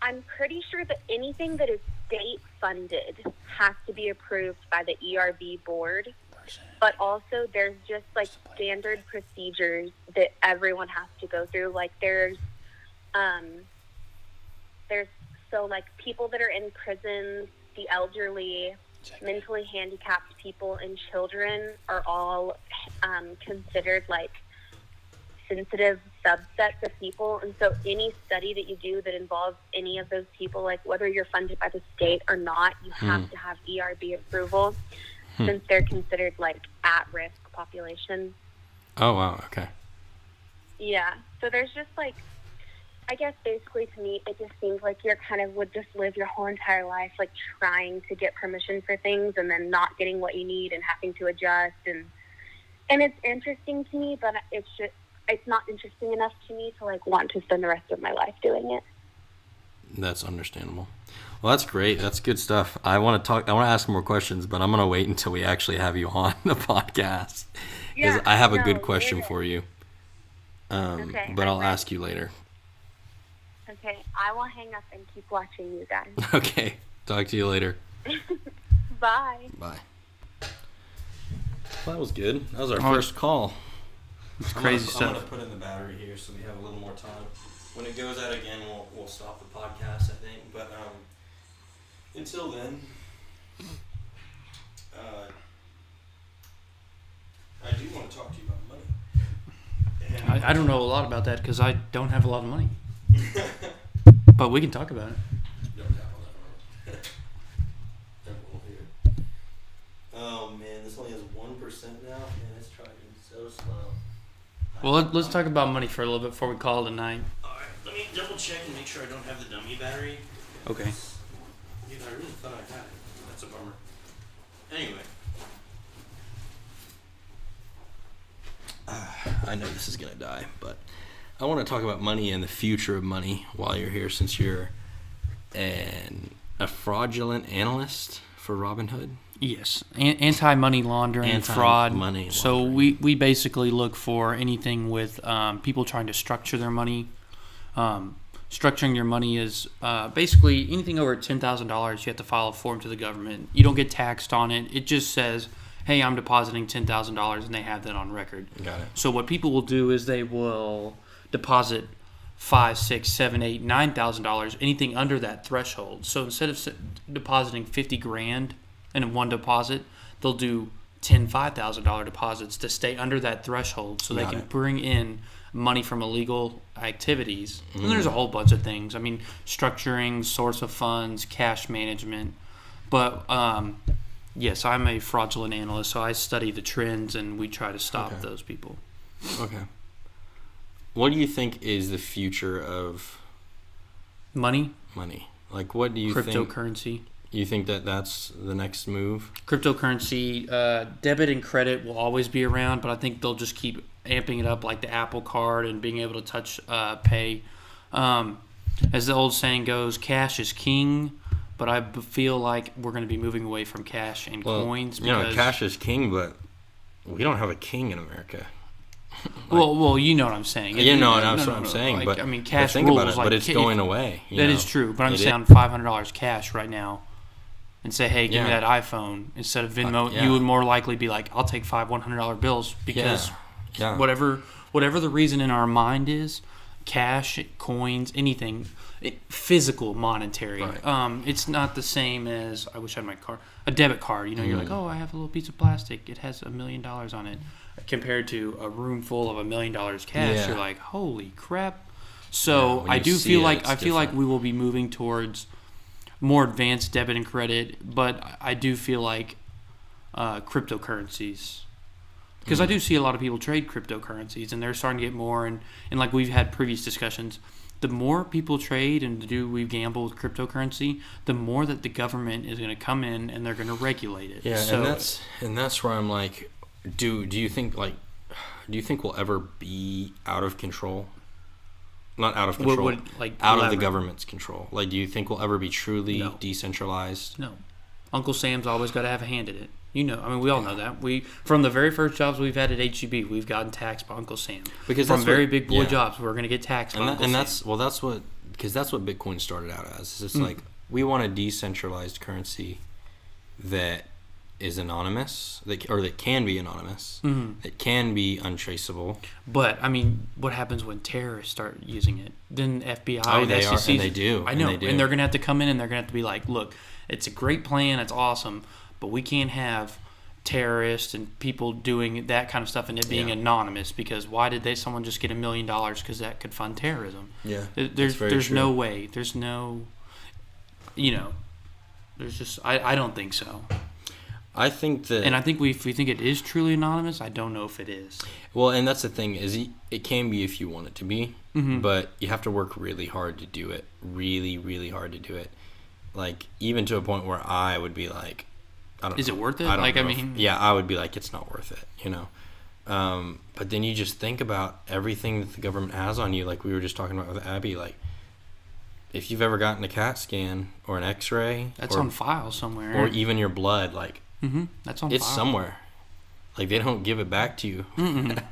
[SPEAKER 3] I'm pretty sure that anything that is state funded has to be approved by the ERB board. But also there's just like standard procedures that everyone has to go through. Like there's so like people that are in prisons, the elderly, mentally handicapped people, and children are all considered like sensitive subsets of people. And so any study that you do that involves any of those people, like whether you're funded by the state or not, you have to have ERB approval since they're considered like at-risk population.
[SPEAKER 1] Oh, wow. Okay.
[SPEAKER 3] Yeah. So there's just like, I guess basically to me, it just seems like you're kind of would just live your whole entire life like trying to get permission for things and then not getting what you need and having to adjust. And it's interesting to me, but it's not interesting enough to me to like want to spend the rest of my life doing it.
[SPEAKER 1] That's understandable. Well, that's great. That's good stuff. I want to ask more questions, but I'm going to wait until we actually have you on the podcast because I have a good question for you.
[SPEAKER 3] Okay,
[SPEAKER 1] but I'll ask you later.
[SPEAKER 3] Okay, I will hang up and keep watching you guys.
[SPEAKER 1] Okay, talk to you later.
[SPEAKER 3] Bye.
[SPEAKER 1] Bye. That was good. That was our
[SPEAKER 2] Oh,
[SPEAKER 1] first call.
[SPEAKER 2] It's crazy
[SPEAKER 1] I'm
[SPEAKER 2] stuff.
[SPEAKER 1] gonna put in the battery here so we have a little more time. When it goes out again, we'll stop the podcast, I think. But until then, I do want to talk to you about money.
[SPEAKER 2] I don't know a lot about that because I don't have a lot of money. But we can talk about it.
[SPEAKER 1] Don't tap on that. Everyone will hear it. Oh man, this only has 1% now, and it's charging so slow.
[SPEAKER 2] Well, let's talk about money for a little bit before we call it a night.
[SPEAKER 1] Alright, let me double check and make sure I don't have the dummy battery.
[SPEAKER 2] Okay.
[SPEAKER 1] Dude, I really thought I had it. That's a bummer. Anyway. I know this is going to die, but I want to talk about money and the future of money while you're here, since you're a fraudulent analyst for Robinhood.
[SPEAKER 2] Yes, anti-money laundering, fraud.
[SPEAKER 1] Anti-money
[SPEAKER 2] So
[SPEAKER 1] laundering.
[SPEAKER 2] we basically look for anything with people trying to structure their money. Structuring your money is basically anything over $10,000. You have to file a form to the government. You don't get taxed on it. It just says, hey, I'm depositing $10,000, and they have that on record.
[SPEAKER 1] Got it.
[SPEAKER 2] So what people will do is they will deposit $5,000, $6,000, $7,000, $8,000, $9,000, anything under that threshold. So instead of depositing $50,000 in one deposit, they'll do $10,000, $5,000 deposits to stay under that threshold, so they
[SPEAKER 1] Got
[SPEAKER 2] can
[SPEAKER 1] it.
[SPEAKER 2] bring in money from illegal activities.
[SPEAKER 1] Mm.
[SPEAKER 2] And there's a whole bunch of things. I mean, structuring, source of funds, cash management. But yes, I'm a fraudulent analyst, so I study the trends and we try to stop those people.
[SPEAKER 1] Okay. What do you think is the future of
[SPEAKER 2] Money,
[SPEAKER 1] money? Like, what do you think?
[SPEAKER 2] cryptocurrency.
[SPEAKER 1] You think that that's the next move?
[SPEAKER 2] Cryptocurrency, debit and credit will always be around, but I think they'll just keep amping it up, like the Apple Card and being able to touch pay. As the old saying goes, cash is king, but I feel like we're going to be moving away from cash and coins.
[SPEAKER 1] You know,
[SPEAKER 2] Because,
[SPEAKER 1] cash is king, but we don't have a king in America.
[SPEAKER 2] well, you know what I'm saying.
[SPEAKER 1] You know, that's what I'm saying.
[SPEAKER 2] Like,
[SPEAKER 1] but
[SPEAKER 2] I mean, cash
[SPEAKER 1] but think
[SPEAKER 2] rules.
[SPEAKER 1] about it.
[SPEAKER 2] Like,
[SPEAKER 1] But it's going away.
[SPEAKER 2] That is true. But I'm
[SPEAKER 1] It
[SPEAKER 2] saying
[SPEAKER 1] is.
[SPEAKER 2] $500 cash right now, and say, hey, give me
[SPEAKER 1] Yeah.
[SPEAKER 2] that iPhone instead of Venmo.
[SPEAKER 1] Yeah.
[SPEAKER 2] You would more likely be like, I'll take $5 $100 bills because
[SPEAKER 1] Yeah.
[SPEAKER 2] whatever the reason in our mind is, cash, coins, anything, physical, monetary.
[SPEAKER 1] Right.
[SPEAKER 2] It's not the same as, I wish I had my card, a debit card. You know, you're like, oh, I have a little piece of plastic. It has $1 million on it. Compared to a room full of $1 million cash,
[SPEAKER 1] Yeah.
[SPEAKER 2] you're like, holy crap. So
[SPEAKER 1] when
[SPEAKER 2] I
[SPEAKER 1] you
[SPEAKER 2] do
[SPEAKER 1] see
[SPEAKER 2] feel
[SPEAKER 1] it,
[SPEAKER 2] like
[SPEAKER 1] it's
[SPEAKER 2] I feel like
[SPEAKER 1] different.
[SPEAKER 2] we will be moving towards more advanced debit and credit, but I do feel like cryptocurrencies, because I do see a lot of people trade cryptocurrencies, and they're starting to get more, and like we've had previous discussions, the more people trade and we gamble with cryptocurrency, the more that the government is going to come in and they're going to regulate it.
[SPEAKER 1] Yeah,
[SPEAKER 2] So,
[SPEAKER 1] and that's where I'm like, do you think we'll ever be out of control? Not out of control.
[SPEAKER 2] like
[SPEAKER 1] out of the
[SPEAKER 2] elaborate.
[SPEAKER 1] government's control. Like, do you think we'll ever be truly
[SPEAKER 2] No.
[SPEAKER 1] decentralized?
[SPEAKER 2] No. Uncle Sam's always got to have a hand in it. You know, I mean, we all know that. From the very first jobs we've had at HEB, we've gotten taxed by Uncle Sam.
[SPEAKER 1] Because
[SPEAKER 2] from
[SPEAKER 1] that's
[SPEAKER 2] very
[SPEAKER 1] what-
[SPEAKER 2] big boy
[SPEAKER 1] yeah.
[SPEAKER 2] jobs, we're going to get taxed by Uncle Sam.
[SPEAKER 1] that's what Bitcoin started out as. It's just like, we want a decentralized currency that is anonymous, that can be anonymous, that can be untraceable.
[SPEAKER 2] But I mean, what happens when terrorists start using it? Then the FBI,
[SPEAKER 1] Oh,
[SPEAKER 2] the
[SPEAKER 1] they are,
[SPEAKER 2] SEC,
[SPEAKER 1] and they do,
[SPEAKER 2] I
[SPEAKER 1] and
[SPEAKER 2] know,
[SPEAKER 1] they do.
[SPEAKER 2] and they're going to have to come in and they're going to have to be like, look, it's a great plan, it's awesome, but we can't have terrorists and people doing that kind of stuff and it being
[SPEAKER 1] Yeah.
[SPEAKER 2] anonymous, because why did someone just get $1 million because that could fund terrorism?
[SPEAKER 1] Yeah,
[SPEAKER 2] There's no way. There's no, there's just I don't think so.
[SPEAKER 1] I think that,
[SPEAKER 2] And I think if we think it is truly anonymous, I don't know if it is.
[SPEAKER 1] well, and that's the thing, is it can be if you want it to be, but you have to work really hard to do it. Really, really hard to do it. Like, even to a point where I would be like, I don't know.
[SPEAKER 2] Is it worth it?
[SPEAKER 1] I don't
[SPEAKER 2] Like, I
[SPEAKER 1] know
[SPEAKER 2] mean-
[SPEAKER 1] yeah, I would be like, it's not worth it, you know? But then you just think about everything that the government has on you, like we were just talking about with Abby, like, if you've ever gotten a CAT scan or an X-ray,
[SPEAKER 2] That's
[SPEAKER 1] or,
[SPEAKER 2] on file somewhere.
[SPEAKER 1] or even your blood, like,
[SPEAKER 2] That's on
[SPEAKER 1] it's
[SPEAKER 2] file.
[SPEAKER 1] somewhere. Like, they don't give it back to you.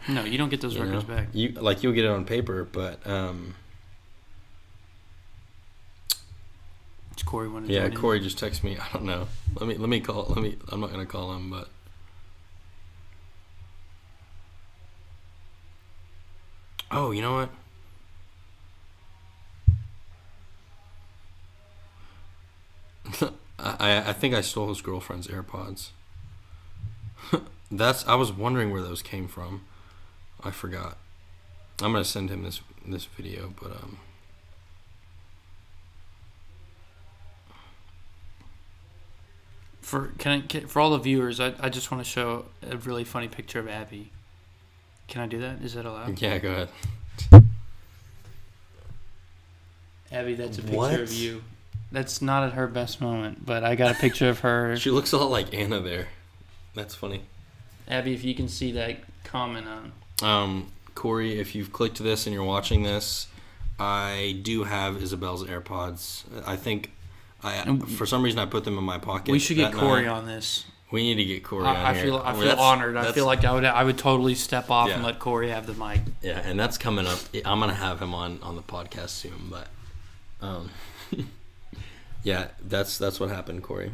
[SPEAKER 2] No, you don't get those
[SPEAKER 1] You
[SPEAKER 2] records
[SPEAKER 1] know?
[SPEAKER 2] back.
[SPEAKER 1] You'll get it on paper, but
[SPEAKER 2] It's Corey wanted to
[SPEAKER 1] yeah,
[SPEAKER 2] join in.
[SPEAKER 1] Corey just texted me. I don't know. Let me call. I'm not gonna call him, but Oh, you know what? I think I stole his girlfriend's AirPods. I was wondering where those came from. I forgot. I'm gonna send him this video, but
[SPEAKER 2] for all the viewers, I just want to show a really funny picture of Abby. Can I do that? Is that allowed?
[SPEAKER 1] Yeah, go ahead.
[SPEAKER 2] Abby, that's a picture of you. That's not at her best moment, but I got a picture of her.
[SPEAKER 1] She looks a lot like Anna there. That's funny.
[SPEAKER 2] Abby, if you can see that, comment on.
[SPEAKER 1] Corey, if you've clicked this and you're watching this, I do have Isabel's AirPods. I think for some reason I put them in my pocket.
[SPEAKER 2] We should get Corey on this.
[SPEAKER 1] We need to get Corey on here.
[SPEAKER 2] I feel honored. I feel like I would totally step off and let Corey have the mic.
[SPEAKER 1] Yeah, and that's coming up. I'm gonna have him on the podcast soon, but yeah, that's what happened, Corey.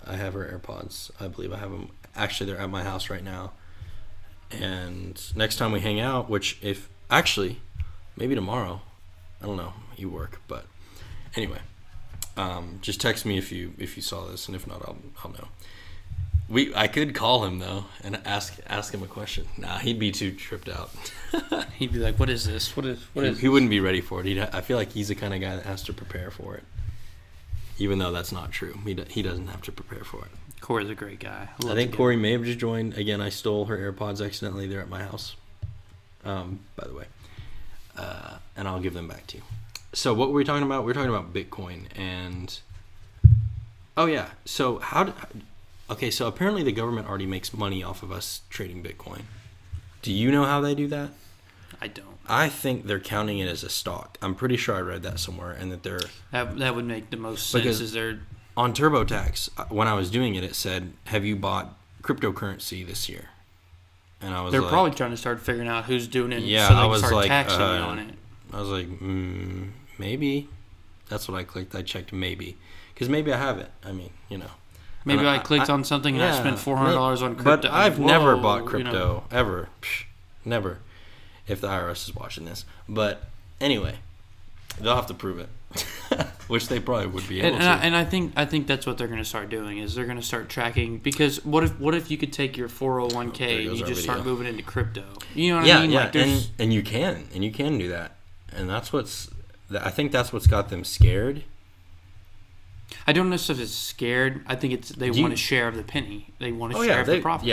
[SPEAKER 1] I have her AirPods. I believe I have them. Actually, they're at my house right now. And next time we hang out, which if actually maybe tomorrow, I don't know, you work, but anyway, just text me if you saw this, and if not, I'll know. I could call him though and ask him a question. Nah, he'd be too tripped out.
[SPEAKER 2] He'd be like, "What is this? What is?"
[SPEAKER 1] He wouldn't be ready for it. I feel like he's the kind of guy that has to prepare for it, even though that's not true. He doesn't have to prepare for it.
[SPEAKER 2] Corey's a great guy.
[SPEAKER 1] I think Corey may have just joined. Again, I stole her AirPods accidentally. They're at my house, by the way, and I'll give them back to you. So what were we talking about? We were talking about Bitcoin and oh yeah. So okay, so apparently the government already makes money off of us trading Bitcoin. Do you know how they do that?
[SPEAKER 2] I don't.
[SPEAKER 1] I think they're counting it as a stock. I'm pretty sure I read that somewhere, and that they're
[SPEAKER 2] that would make the most sense. Is they're
[SPEAKER 1] on TurboTax, when I was doing it, it said, "Have you bought cryptocurrency this year?" And I was
[SPEAKER 2] they're probably trying to start figuring out who's doing it,
[SPEAKER 1] yeah,
[SPEAKER 2] so they
[SPEAKER 1] I
[SPEAKER 2] can
[SPEAKER 1] was
[SPEAKER 2] start
[SPEAKER 1] like,
[SPEAKER 2] taxing you on it.
[SPEAKER 1] I was like, maybe. That's what I clicked. I checked maybe, because maybe I have it. I mean, you know.
[SPEAKER 2] Maybe I clicked on something and I spent $400 on crypto.
[SPEAKER 1] But I've never bought crypto ever. Never. If the IRS is watching this, but anyway, they'll have to prove it. Which they probably would be able to.
[SPEAKER 2] And I think that's what they're going to start doing is they're going to start tracking, because what if you could take your 401k and you just start moving into crypto? You know what I mean?
[SPEAKER 1] Yeah,
[SPEAKER 2] like
[SPEAKER 1] and you can do that, and I think that's what's got them scared.
[SPEAKER 2] I don't know if it's scared. I think they want a share of the penny. They want a share of the profit.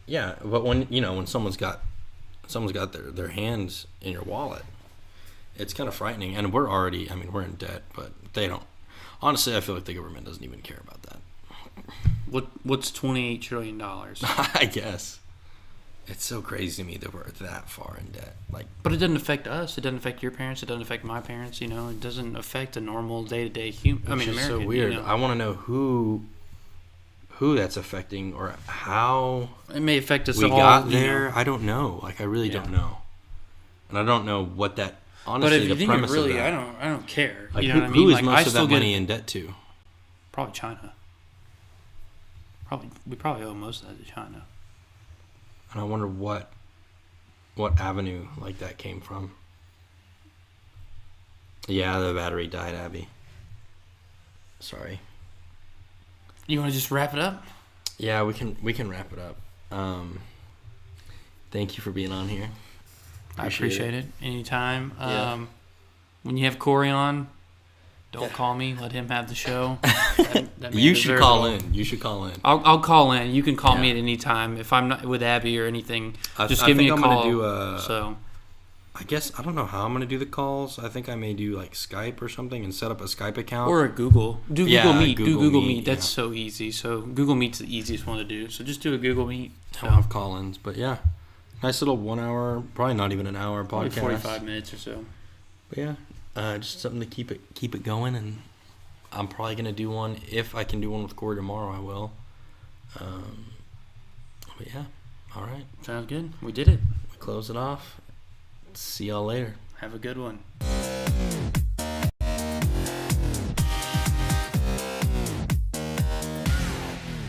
[SPEAKER 1] Yeah, but when someone's got their hands in your wallet, it's kind of frightening. And we're in debt, but they don't. Honestly, I feel like the government doesn't even care about that.
[SPEAKER 2] What's $28 trillion?
[SPEAKER 1] I guess. It's so crazy to me that we're that far in debt.
[SPEAKER 2] But it doesn't affect us. It doesn't affect your parents. It doesn't affect my parents. You know, it doesn't affect a normal day-to-day human. American.
[SPEAKER 1] It's so weird.
[SPEAKER 2] You know?
[SPEAKER 1] I want to know who that's affecting or how
[SPEAKER 2] it may affect us
[SPEAKER 1] we
[SPEAKER 2] all.
[SPEAKER 1] got there. I don't know. I really don't know, and I don't know what that. Honestly,
[SPEAKER 2] but if you think
[SPEAKER 1] premise
[SPEAKER 2] really,
[SPEAKER 1] of that,
[SPEAKER 2] I don't care.
[SPEAKER 1] Like,
[SPEAKER 2] you know what I mean?
[SPEAKER 1] Who is most of that money in debt to?
[SPEAKER 2] Probably China. We probably owe most of that to China.
[SPEAKER 1] And I wonder what avenue like that came from. Yeah, the battery died, Abby. Sorry.
[SPEAKER 2] You want to just wrap it up?
[SPEAKER 1] Yeah, we can wrap it up. Thank you for being on here.
[SPEAKER 2] I appreciate it. Anytime. When you have Corey on, don't call me. Let him have the show.
[SPEAKER 1] You should call in.
[SPEAKER 2] I'll call in. You can call me at any time. If I'm not with Abby or anything, just give me a call. So
[SPEAKER 1] I guess I don't know how I'm gonna do the calls. I think I may do like Skype or something and set up a Skype account
[SPEAKER 2] or a Google. Google Meet. Do Google Meet.
[SPEAKER 1] Yeah.
[SPEAKER 2] That's so easy. So Google Meet's the easiest one to do. So just do a Google Meet.
[SPEAKER 1] I'll have call-ins, but yeah, nice little 1 hour, probably not even an hour podcast.
[SPEAKER 2] Probably 45 minutes or so.
[SPEAKER 1] But yeah, just something to keep it going, and I'm probably gonna do one if I can do one with Corey tomorrow. I will. But yeah, all right.
[SPEAKER 2] Sounds good. We did it.
[SPEAKER 1] We close it off. See y'all later.
[SPEAKER 2] Have a good one.